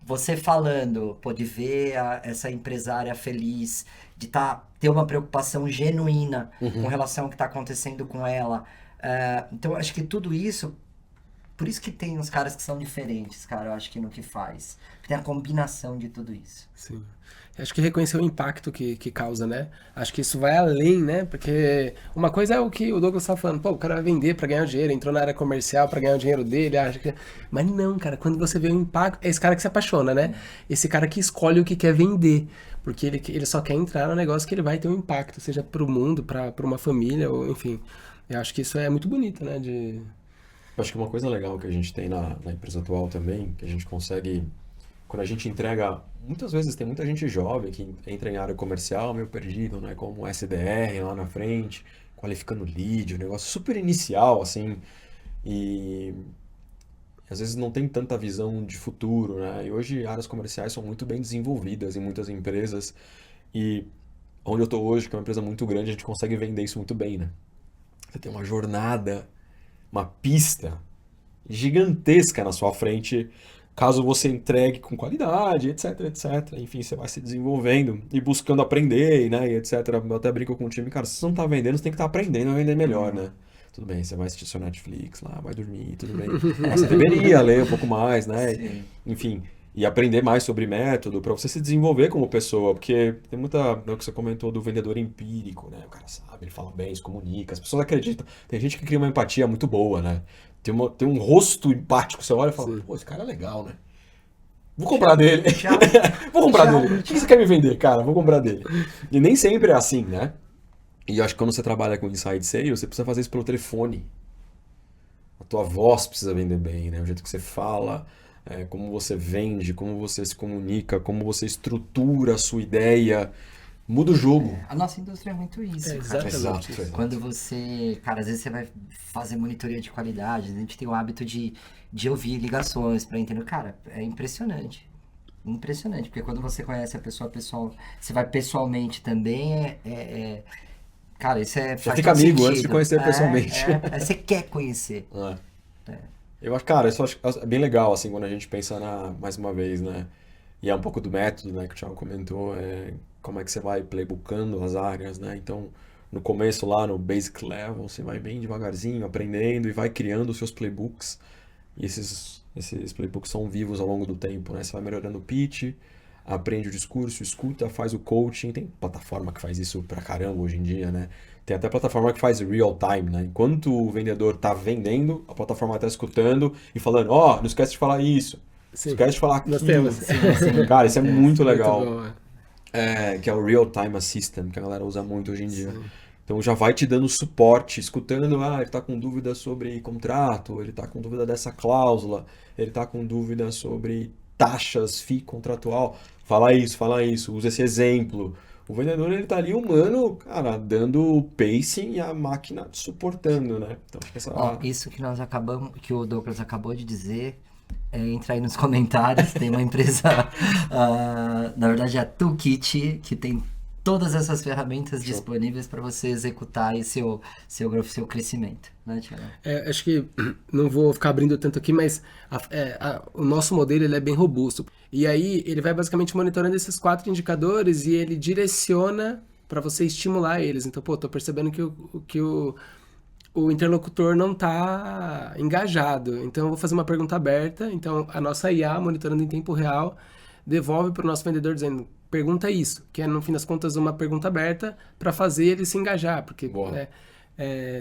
você falando, pô, de ver essa empresária feliz, de ter uma preocupação genuína com relação ao que tá acontecendo com ela. Então, eu acho que tudo isso... Por isso que tem uns caras que são diferentes, cara, eu acho que no que faz. Tem a combinação de tudo isso. Sim. Eu acho que reconhecer o impacto que causa, né? Acho que isso vai além, né? Porque uma coisa é o que o Douglas estava falando. Pô, o cara vai vender para ganhar dinheiro, entrou na área comercial para ganhar o dinheiro dele, acha que... Mas não, cara, quando você vê o impacto... É esse cara que se apaixona, né? Esse cara que escolhe o que quer vender. Porque ele só quer entrar no negócio que ele vai ter um impacto, seja pro mundo, para uma família, ou enfim. Eu acho que isso é muito bonito, né? Eu acho que uma coisa legal que a gente tem na empresa atual também, que a gente consegue, quando a gente entrega, muitas vezes tem muita gente jovem que entra em área comercial, meio perdido, né, como SDR lá na frente, qualificando lead, um negócio super inicial, assim, e às vezes não tem tanta visão de futuro, né, e hoje áreas comerciais são muito bem desenvolvidas em muitas empresas, e onde eu estou hoje, que é uma empresa muito grande, a gente consegue vender isso muito bem, né. Você tem uma jornada, uma pista gigantesca na sua frente, caso você entregue com qualidade, etc, etc. Enfim, você vai se desenvolvendo e buscando aprender, né, e etc. Eu até brinco com o time, cara, se você não tá vendendo, você tem que estar aprendendo a vender melhor, né? Tudo bem, você vai assistir seu Netflix lá, vai dormir, tudo bem. Mas você deveria ler um pouco mais, né? Sim. Enfim, e aprender mais sobre método para você se desenvolver como pessoa, porque tem muita, é o que você comentou do vendedor empírico, né? O cara sabe, ele fala bem, se comunica, as pessoas acreditam. Tem gente que cria uma empatia muito boa, né? Tem um rosto empático, você olha e fala, Sim. pô, esse cara é legal, né? Vou comprar dele. Tchau. Vou comprar Tchau. dele. O que você quer me vender, cara? Vou comprar dele. E nem sempre é assim, né? E eu acho que quando você trabalha com inside sales, você precisa fazer isso pelo telefone. A tua voz precisa vender bem, né? O jeito que você fala, como você vende, como você se comunica, como você estrutura a sua ideia. Muda o jogo. A nossa indústria é muito isso, cara. Exatamente. Exato. Quando você, cara, às vezes você vai fazer monitoria de qualidade, a gente tem o hábito de ouvir ligações para entender. Cara, é impressionante. Impressionante, porque quando você conhece a pessoa pessoal, você vai pessoalmente também, cara, isso Já faz fica todo amigo sentido. antes de conhecer pessoalmente. Você quer conhecer. Eu acho, cara, isso eu acho é bem legal, assim, quando a gente pensa mais uma vez, né? E é um pouco do método, né, que o Thiago comentou, como é que você vai playbookando as áreas, né? Então, no começo lá, no basic level, você vai bem devagarzinho, aprendendo e vai criando os seus playbooks. E esses playbooks são vivos ao longo do tempo, né? Você vai melhorando o pitch, aprende o discurso, escuta, faz o coaching. Tem plataforma que faz isso pra caramba hoje em dia, né? Tem até plataforma que faz real time, né? Enquanto o vendedor tá vendendo, a plataforma tá escutando e falando, não esquece de falar isso. Sim. Não esquece de falar aquilo. Nós temos. Cara, isso é muito legal. Muito bom, Que é o real time assistant, que a galera usa muito hoje em dia. Sim. Então já vai te dando suporte, escutando, ele tá com dúvida sobre contrato, ele tá com dúvida dessa cláusula, ele tá com dúvida sobre taxas, FII contratual. Fala isso, usa esse exemplo. O vendedor, ele tá ali humano, cara, dando o pacing e a máquina suportando, né? Então, acho que Ó, isso que nós acabamos, que o Douglas acabou de dizer, entra aí nos comentários, tem uma empresa, na verdade é a Toolkit, que tem todas essas ferramentas disponíveis para você executar aí seu crescimento, né, Thiago? Acho que não vou ficar abrindo tanto aqui, mas o nosso modelo ele é bem robusto. E aí ele vai basicamente monitorando esses 4 indicadores e ele direciona para você estimular eles. Então, tô percebendo que o interlocutor não está engajado. Então, eu vou fazer uma pergunta aberta. Então, a nossa IA, monitorando em tempo real, devolve para o nosso vendedor dizendo, pergunta isso, que é, no fim das contas, uma pergunta aberta para fazer ele se engajar, porque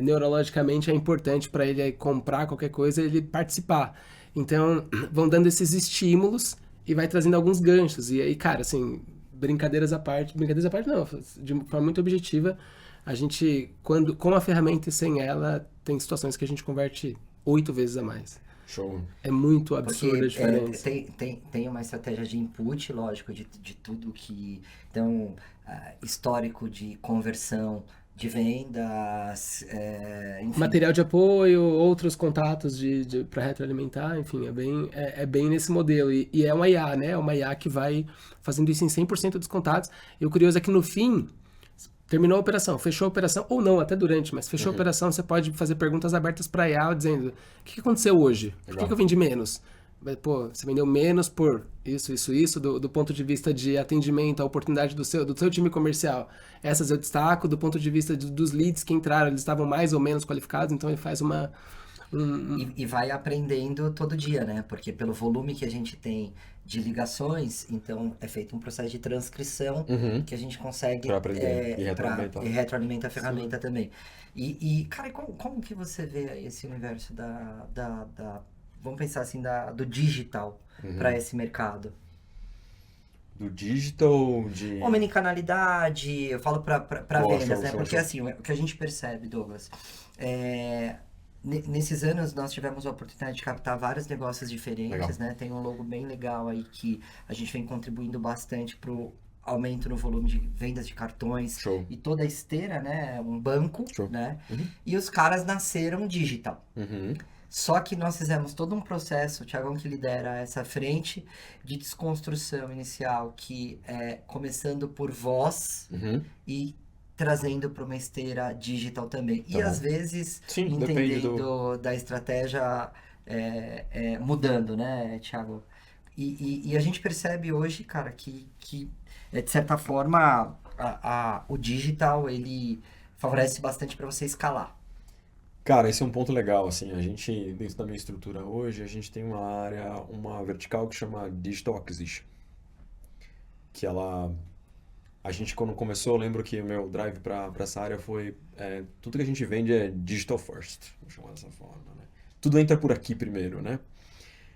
neurologicamente é importante para ele comprar qualquer coisa, ele participar. Então, vão dando esses estímulos e vai trazendo alguns ganchos. E aí, cara, assim, brincadeiras à parte não, de forma muito objetiva, a gente, com a ferramenta e sem ela, tem situações que a gente converte 8 vezes a mais. Show. É muito absurda a diferença. Tem uma estratégia de input, lógico, de tudo que... Então, histórico de conversão, de vendas, enfim. Material de apoio, outros contatos para retroalimentar, enfim, é bem nesse modelo. E é uma IA, né? É uma IA que vai fazendo isso em 100% dos contatos. E o curioso é que no fim... Terminou a operação, fechou a operação, ou não, até durante, mas fechou a operação, você pode fazer perguntas abertas para a IA, dizendo, o que aconteceu hoje? Por que eu vendi menos? Pô, você vendeu menos por isso, do ponto de vista de atendimento, a oportunidade do seu time comercial. Essas eu destaco, do ponto de vista dos leads que entraram, eles estavam mais ou menos qualificados, então ele faz E vai aprendendo todo dia, né? Porque pelo volume que a gente tem de ligações, então é feito um processo de transcrição que a gente consegue para aprender e retroalimenta a ferramenta também. E cara, como que você vê esse universo vamos pensar assim, do digital para esse mercado? Do digital, de... Omnicanalidade, eu falo para vendas, né? Porque show. assim, o que a gente percebe, Douglas, nesses anos nós tivemos a oportunidade de captar vários negócios diferentes, né? Tem um logo bem legal aí que a gente vem contribuindo bastante pro aumento no volume de vendas de cartões. Show. E toda a esteira, né? Um banco, Show. né? E os caras nasceram digital. Só que nós fizemos todo um processo, o Thiagão que lidera essa frente de desconstrução inicial, que é começando por voz e trazendo para uma esteira digital também. E às vezes entendendo da estratégia mudando, né, Thiago? E a gente percebe hoje, cara, que de certa forma o digital ele favorece bastante para você escalar. Cara, esse é um ponto legal, assim, a gente, dentro da minha estrutura hoje, a gente tem uma área, uma vertical que chama Digital Acquisition, que a gente quando começou, eu lembro que o meu drive para essa área foi, tudo que a gente vende é digital first, vou chamar dessa forma, né? Tudo entra por aqui primeiro, né?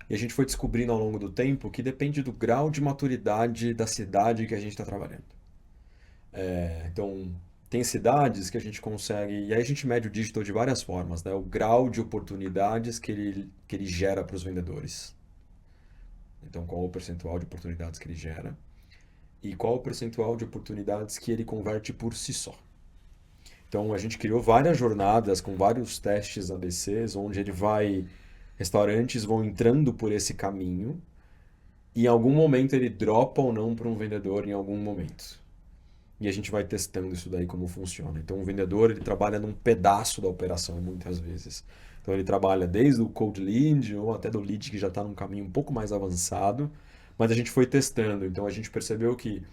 E a gente foi descobrindo ao longo do tempo que depende do grau de maturidade da cidade que a gente está trabalhando. Então, tem cidades que a gente consegue, e aí a gente mede o digital de várias formas, né? O grau de oportunidades que ele gera para os vendedores. Então, qual o percentual de oportunidades que ele gera e qual o percentual de oportunidades que ele converte por si só. Então, a gente criou várias jornadas com vários testes ABCs, onde restaurantes vão entrando por esse caminho e em algum momento ele dropa ou não para um vendedor em algum momento. E a gente vai testando isso daí como funciona. Então, o vendedor, ele trabalha num pedaço da operação, muitas vezes. Então, ele trabalha desde o cold lead ou até do lead que já está num caminho um pouco mais avançado, mas a gente foi testando. Então, a gente percebeu que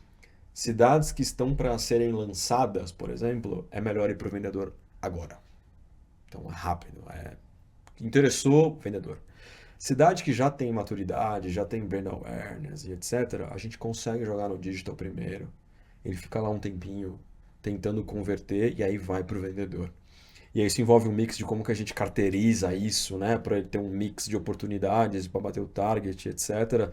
cidades que estão para serem lançadas, por exemplo, é melhor ir para o vendedor agora. Então, é rápido. Interessou, vendedor. Cidade que já tem maturidade, já tem brand awareness e etc., a gente consegue jogar no digital primeiro. Ele fica lá um tempinho tentando converter e aí vai para o vendedor. E aí isso envolve um mix de como que a gente carteiriza isso, né? Para ele ter um mix de oportunidades para bater o target, etc.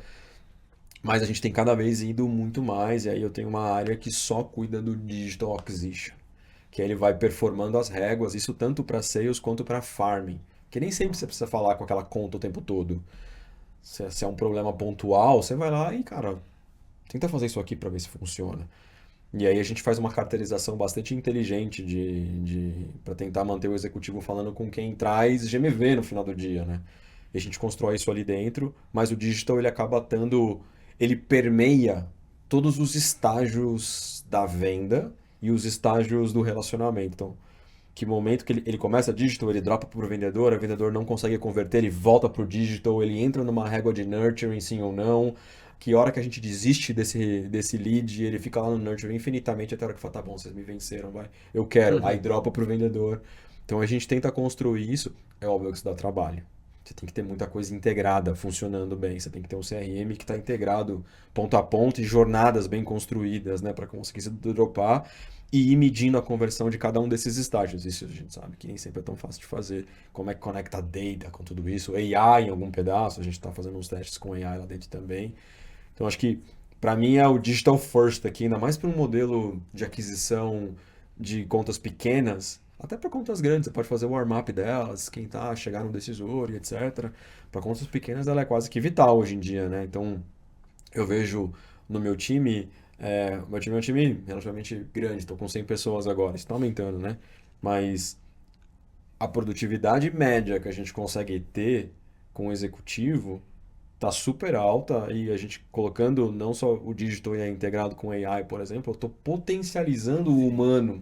Mas a gente tem cada vez ido muito mais, e aí eu tenho uma área que só cuida do Digital Acquisition, que aí ele vai performando as réguas, isso tanto para sales quanto para farming, que nem sempre você precisa falar com aquela conta o tempo todo. Se é um problema pontual, você vai lá e, cara, tenta fazer isso aqui para ver se funciona. E aí a gente faz uma carteirização bastante inteligente para tentar manter o executivo falando com quem traz GMV no final do dia, né? E a gente constrói isso ali dentro, mas o digital ele acaba ele permeia todos os estágios da venda e os estágios do relacionamento. Então, que momento que ele começa digital, ele dropa para o vendedor não consegue converter, ele volta para o digital, ele entra numa régua de nurturing, sim ou não. Que hora que a gente desiste desse lead, ele fica lá no nurture infinitamente até a hora que fala, tá bom, vocês me venceram, vai, eu quero, aí dropa pro vendedor. Então a gente tenta construir isso, é óbvio que isso dá trabalho. Você tem que ter muita coisa integrada, funcionando bem, você tem que ter um CRM que está integrado ponto a ponto e jornadas bem construídas, né, para conseguir se dropar e ir medindo a conversão de cada um desses estágios. Isso a gente sabe que nem sempre é tão fácil de fazer. Como é que conecta a data com tudo isso? AI em algum pedaço, a gente está fazendo uns testes com AI lá dentro também. Então, acho que, para mim, é o digital first aqui, ainda mais para um modelo de aquisição de contas pequenas, até para contas grandes, você pode fazer o warm-up delas, quem tá, chegar no decisor e etc. Para contas pequenas, ela é quase que vital hoje em dia, né? Então, eu vejo no meu time, o meu time é um time relativamente grande, estou com 100 pessoas agora, isso está aumentando, né? Mas a produtividade média que a gente consegue ter com o executivo tá super alta e a gente colocando não só o digital integrado com AI, por exemplo, eu estou potencializando o humano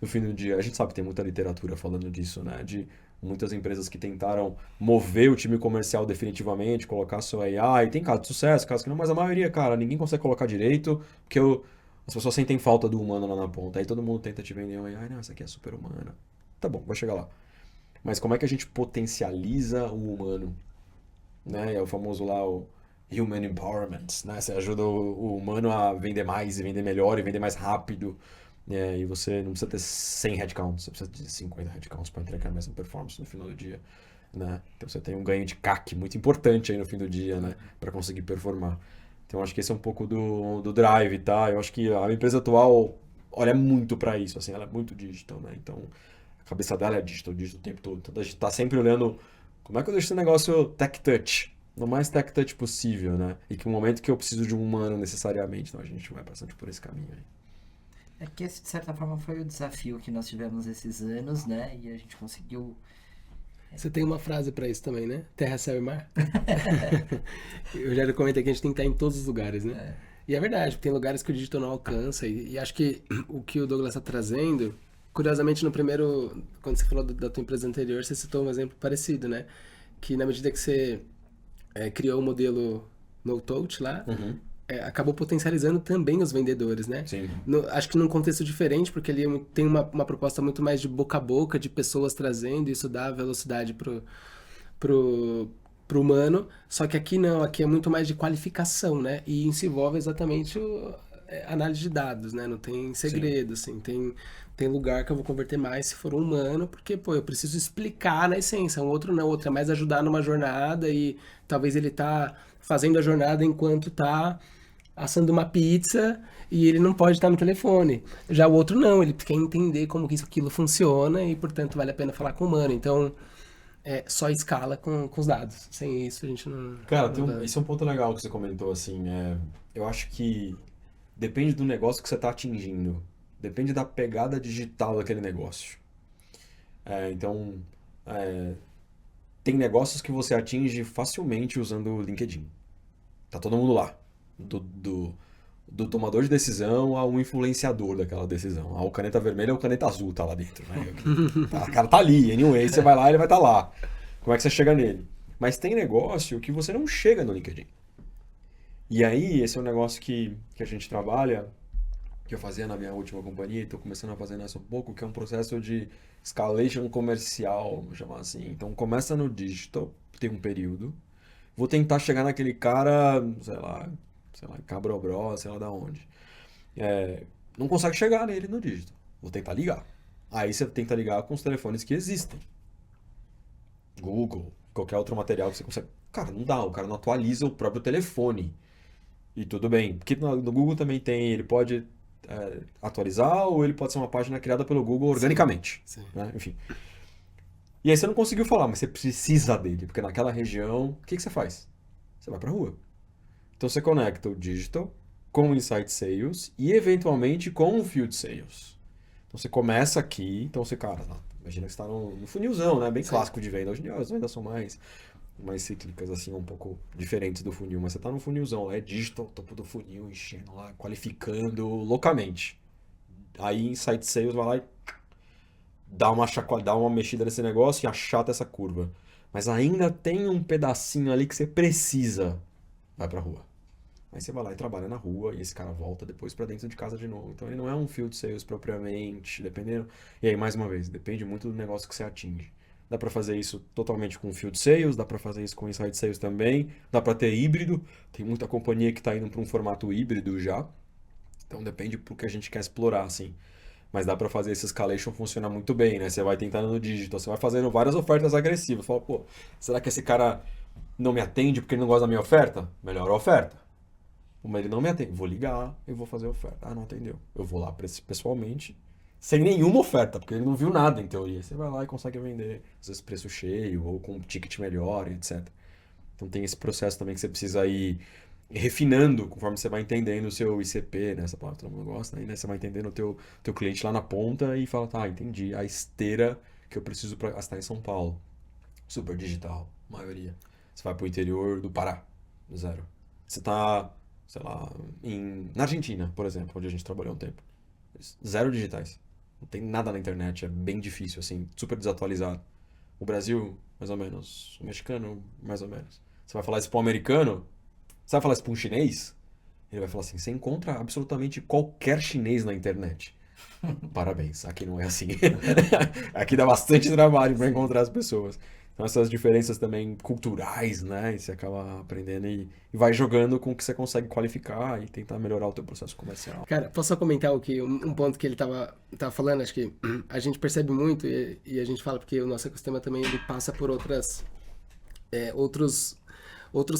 no fim do dia. A gente sabe que tem muita literatura falando disso, né? De muitas empresas que tentaram mover o time comercial definitivamente, colocar só AI. Tem casos de sucesso, casos que não, mas a maioria, cara, ninguém consegue colocar direito, porque as pessoas sentem falta do humano lá na ponta. Aí todo mundo tenta te vender um AI, não, essa aqui é super humana. Tá bom, vai chegar lá. Mas como é que a gente potencializa o humano? Né? É o famoso lá, o Human Empowerment, né? Você ajuda o humano a vender mais e vender melhor e vender mais rápido. E você não precisa ter 100 headcounts, você precisa de 50 headcounts para entregar a mesma performance no final do dia, né? Então você tem um ganho de CAC muito importante aí no fim do dia, né? Para conseguir performar. Então acho que esse é um pouco do drive, tá? Eu acho que a empresa atual olha muito para isso, assim, ela é muito digital, né? Então a cabeça dela é digital o tempo todo. Então a gente tá sempre olhando como é que eu deixo esse negócio tech touch, no mais tech touch possível, né? E que no momento que eu preciso de um humano necessariamente, então a gente vai bastante por esse caminho aí. É que esse, de certa forma, foi o desafio que nós tivemos esses anos, né? E a gente conseguiu... Você tem uma frase pra isso também, né? Terra, céu e mar. Eu já comentei que a gente tem que estar em todos os lugares, né? E é verdade, tem lugares que o digital não alcança. E acho que o que o Douglas está trazendo... Curiosamente, quando você falou da tua empresa anterior, você citou um exemplo parecido, né? Que na medida que você criou o modelo no touch lá, acabou potencializando também os vendedores, né? Sim. Acho que num contexto diferente, porque ali tem uma proposta muito mais de boca a boca, de pessoas trazendo, e isso dá velocidade pro humano, só que aqui não, aqui é muito mais de qualificação, né? E isso envolve exatamente análise de dados, né? Não tem segredo, assim, tem lugar que eu vou converter mais se for um humano, porque, pô, eu preciso explicar na essência, um outro não, outro é mais ajudar numa jornada e talvez ele tá fazendo a jornada enquanto tá assando uma pizza e ele não pode estar no telefone. Já o outro não, ele quer entender como que aquilo funciona e, portanto, vale a pena falar com o humano. Então, só escala com os dados. Sem isso, a gente não... Cara, não esse é um ponto legal que você comentou, assim, eu acho que depende do negócio que você está atingindo, depende da pegada digital daquele negócio. Então, tem negócios que você atinge facilmente usando o LinkedIn. Tá todo mundo lá, do tomador de decisão ao influenciador daquela decisão. O caneta vermelha ou caneta azul tá lá dentro, né? O cara tá ali, anyway, você vai lá, ele vai estar lá. Como é que você chega nele? Mas tem negócio que você não chega no LinkedIn. E aí, esse é um negócio que a gente trabalha, que eu fazia na minha última companhia, e estou começando a fazer nessa um pouco, que é um processo de escalation comercial, vamos chamar assim. Então, começa no digital, tem um período, vou tentar chegar naquele cara, sei lá, Cabrobró, sei lá da onde. Não consegue chegar nele no digital, vou tentar ligar. Aí você tenta ligar com os telefones que existem. Google, qualquer outro material que você consegue. Cara, não dá, o cara não atualiza o próprio telefone. E tudo bem, porque no Google também tem, ele pode atualizar ou ele pode ser uma página criada pelo Google organicamente. Sim. Né? Enfim. E aí você não conseguiu falar, mas você precisa dele, porque naquela região, o que você faz? Você vai pra rua. Então você conecta o digital com o Inside Sales e eventualmente com o Field Sales. Então você começa aqui, então você, cara, imagina que você está no funilzão, né? Bem clássico de venda. Hoje em dia as vendas são mais cíclicas, assim, um pouco diferentes do funil, mas você tá no funilzão lá, digital, topo do funil, enchendo lá, qualificando loucamente. Aí Insight Sales vai lá e dá uma mexida nesse negócio e achata essa curva. Mas ainda tem um pedacinho ali que você precisa, vai pra rua. Aí você vai lá e trabalha na rua e esse cara volta depois pra dentro de casa de novo. Então ele não é um field sales propriamente, dependendo. E aí, mais uma vez, depende muito do negócio que você atinge. Dá para fazer isso totalmente com Field Sales, dá para fazer isso com Inside Sales também, dá para ter híbrido, tem muita companhia que está indo para um formato híbrido já, então depende do que a gente quer explorar, assim. Mas dá para fazer esse escalation funcionar muito bem, né? Você vai tentando no digital, você vai fazendo várias ofertas agressivas, fala, pô, será que esse cara não me atende porque ele não gosta da minha oferta? Melhor a oferta. Mas ele não me atende, vou ligar e vou fazer a oferta. Ah, não atendeu. Eu vou lá pessoalmente, sem nenhuma oferta, porque ele não viu nada em teoria. Você vai lá e consegue vender, às vezes preço cheio ou com um ticket melhor, etc. Então tem esse processo também que você precisa ir refinando conforme você vai entendendo o seu ICP, né? Essa palavra todo mundo gosta, né? Você vai entendendo o teu cliente lá na ponta e fala, tá, entendi, a esteira que eu preciso para estar em São Paulo. Super digital, maioria. Você vai pro interior do Pará, zero. Você tá, sei lá, na Argentina, por exemplo, onde a gente trabalhou um tempo. Zero digitais. Não tem nada na internet, é bem difícil, assim, super desatualizado. O Brasil, mais ou menos. O mexicano, mais ou menos. Você vai falar isso para um americano, você vai falar isso para um chinês, ele vai falar assim, você encontra absolutamente qualquer chinês na internet. Parabéns, aqui não é assim. Aqui dá bastante trabalho para encontrar as pessoas. Então essas diferenças também culturais, né? E você acaba aprendendo e vai jogando com o que você consegue qualificar e tentar melhorar o teu processo comercial. Cara, posso só comentar um ponto que ele tava falando? Acho que a gente percebe muito e a gente fala porque o nosso ecossistema também ele passa por outros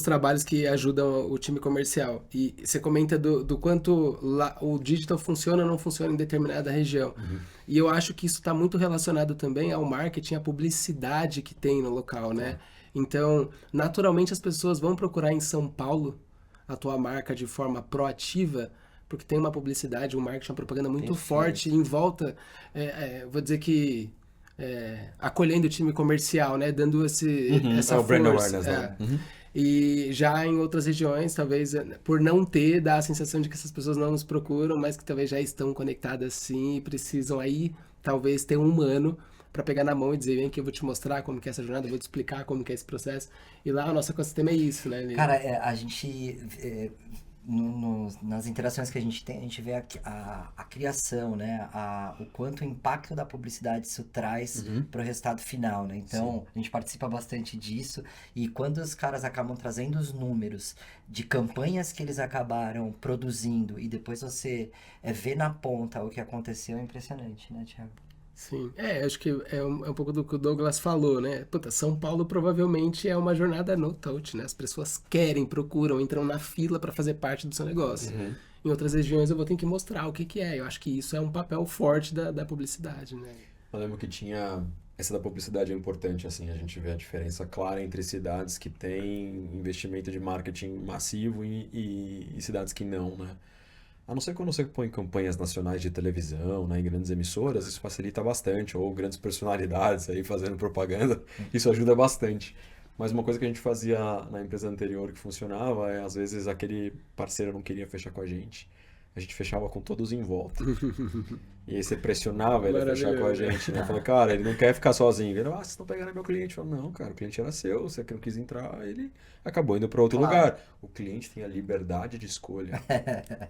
trabalhos que ajudam o time comercial. E você comenta do quanto o digital funciona ou não funciona em determinada região. Uhum. E eu acho que isso está muito relacionado também ao marketing, à publicidade que tem no local, né? Então, naturalmente as pessoas vão procurar em São Paulo a tua marca de forma proativa, porque tem uma publicidade, um marketing, uma propaganda muito forte em volta, vou dizer que acolhendo o time comercial, né? Dando essa força. Brand awareness, né? E já em outras regiões, talvez, por não ter, dá a sensação de que essas pessoas não nos procuram, mas que talvez já estão conectadas sim e precisam aí, talvez, ter um humano para pegar na mão e dizer, vem que eu vou te mostrar como que é essa jornada, eu vou te explicar como que é esse processo. E lá o nosso ecossistema é isso, né? Cara, a gente nas interações que a gente tem, a gente vê a criação, né? O quanto o impacto da publicidade isso traz para o resultado final, né? Então, a gente participa bastante disso e quando os caras acabam trazendo os números de campanhas que eles acabaram produzindo e depois você vê na ponta o que aconteceu, é impressionante, né, Thiago? Sim, acho que é um pouco do que o Douglas falou, né? Puta, São Paulo provavelmente é uma jornada no touch, né? As pessoas querem, procuram, entram na fila para fazer parte do seu negócio. Em outras regiões eu vou ter que mostrar o que é. Eu acho que isso é um papel forte da publicidade, né? Eu lembro que tinha... Essa da publicidade é importante, assim, a gente vê a diferença clara entre cidades que têm investimento de marketing massivo e cidades que não, né? A não ser quando você põe campanhas nacionais de televisão, né, em grandes emissoras, isso facilita bastante, ou grandes personalidades aí fazendo propaganda, isso ajuda bastante. Mas uma coisa que a gente fazia na empresa anterior que funcionava é, às vezes, aquele parceiro não queria fechar com a gente fechava com todos em volta. E aí você pressionava ele a fechar com a gente, né? Falei, cara, ele não quer ficar sozinho. Ele, vocês estão pegando meu cliente. Eu falei, não, cara, o cliente era seu, você não quis entrar, ele acabou indo para outro lugar. O cliente tem a liberdade de escolha.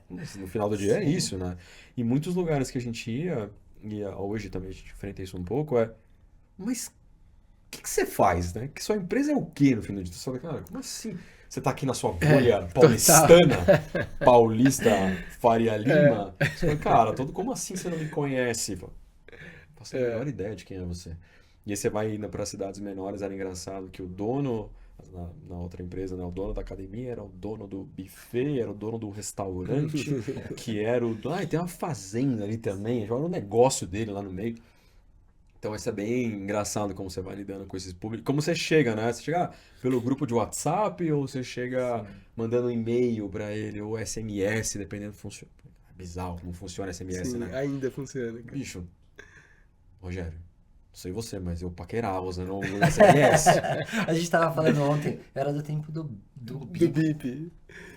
No final do dia é isso, né? E muitos lugares que a gente ia, e hoje também a gente enfrenta isso um pouco, mas o que você faz, né? Que sua empresa é o quê no fim do dia? Você fala, cara, como assim? Você tá aqui na sua bolha paulistana, paulista, Faria Lima. Você fala, cara, como assim você não me conhece? Faço a menor ideia de quem é você. E aí você vai indo para cidades menores, era engraçado que o dono, na outra empresa, né, o dono da academia era o dono do buffet, era o dono do restaurante, que era o dono... e tem uma fazenda ali também, já era um negócio dele lá no meio. Então isso é bem engraçado como você vai lidando com esses públicos. Como você chega, né? Você chega pelo grupo de WhatsApp ou você chega mandando um e-mail para ele ou SMS, dependendo do funciona. É bizarro como funciona SMS, Sim, né? ainda funciona. Cara. Bicho, Rogério, não sei você, mas eu paquerava usando o SMS. A gente tava falando ontem, era do tempo do bip.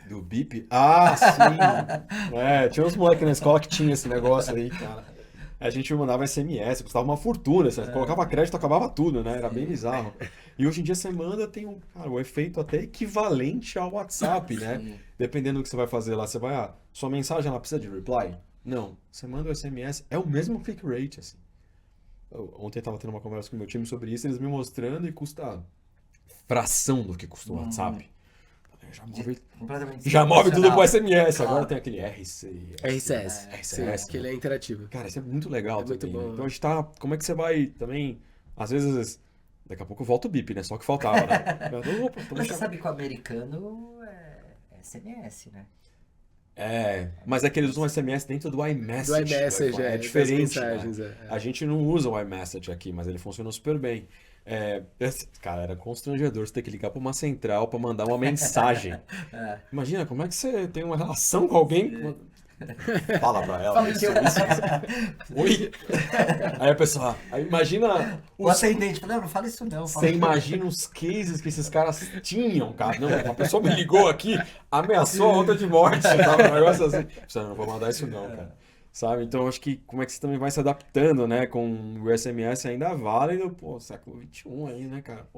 Do bip? Ah, sim! Tinha uns moleques na escola que tinha esse negócio aí, cara. A gente mandava SMS, custava uma fortuna, você colocava crédito, acabava tudo, né? Era bem bizarro. E hoje em dia você manda, tem um efeito até equivalente ao WhatsApp, né? Dependendo do que você vai fazer lá, você vai, sua mensagem ela precisa de reply? Não. Você manda o SMS, é o mesmo click rate, assim. Ontem eu tava tendo uma conversa com o meu time sobre isso, eles me mostrando e custa fração do que custa o WhatsApp. Já move tudo pro SMS. Agora tem aquele RCS, que ele é interativo. Cara, isso é muito legal também. Muito bom. Então a gente tá... Como é que você vai também... Às vezes... Daqui a pouco volta o bip, né? Só que faltava, né? Mas você sabe que o americano é SMS, né? Mas é que eles usam SMS dentro do iMessage. Do iMessage, é diferente, mensagens, né? A gente não usa o iMessage aqui, mas ele funciona super bem. Cara, era constrangedor você ter que ligar para uma central para mandar uma mensagem. Imagina, como é que você tem uma relação com alguém? Fala pra ela. Fala isso. Oi? Aí a pessoa... Aí imagina... O atendente fala, não fala isso não. Você imagina os cases que esses caras tinham, cara. Não, uma pessoa me ligou aqui, ameaçou a outra de morte, sabe? Um negócio assim. Não vou mandar isso não, cara. Sabe? Então, eu acho que como é que você também vai se adaptando, né? Com o SMS ainda válido, século XXI aí, né, cara?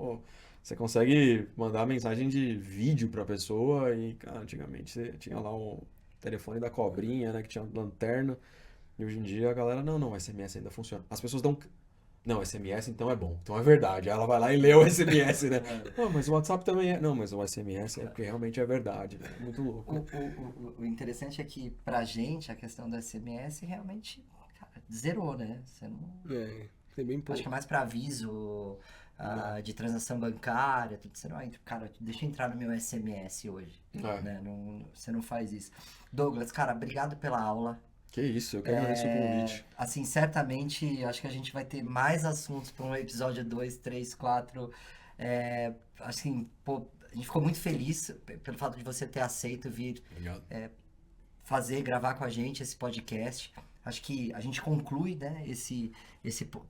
Você consegue mandar mensagem de vídeo pra pessoa e, cara, antigamente você tinha lá o telefone da cobrinha, né? Que tinha lanterna. E hoje em dia a galera, não, o SMS ainda funciona. As pessoas dão... Não, SMS então é bom. Então é verdade. Aí ela vai lá e lê o SMS, né? Mas o WhatsApp também é... Não, mas o SMS é porque realmente é verdade, né? Muito louco. O interessante é que pra gente a questão do SMS realmente, cara, zerou, né? Você não... Tem bem pouco. Acho que é mais pra aviso de transação bancária, tudo. Você não entra, cara, deixa eu entrar no meu SMS hoje. Né? Você não faz isso. Douglas, cara, obrigado pela aula. Que isso, eu que agradeço o convite. Assim, certamente, acho que a gente vai ter mais assuntos para um episódio 2, 3, 4. Assim, a gente ficou muito feliz pelo fato de você ter aceito vir gravar com a gente esse podcast. Acho que a gente conclui, né, esse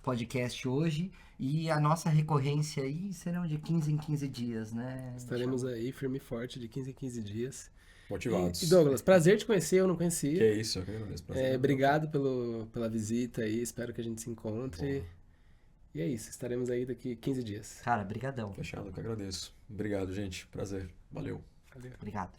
podcast hoje e a nossa recorrência aí serão de 15 em 15 dias, né? Estaremos aí firme e forte de 15 em 15 dias. Motivados. E Douglas, prazer te conhecer, eu não conhecia. Que isso, eu que agradeço. Obrigado pela visita aí, espero que a gente se encontre. E é isso, estaremos aí daqui 15 dias. Cara, brigadão. Fechado, eu que agradeço. Obrigado, gente. Prazer. Valeu. Obrigado.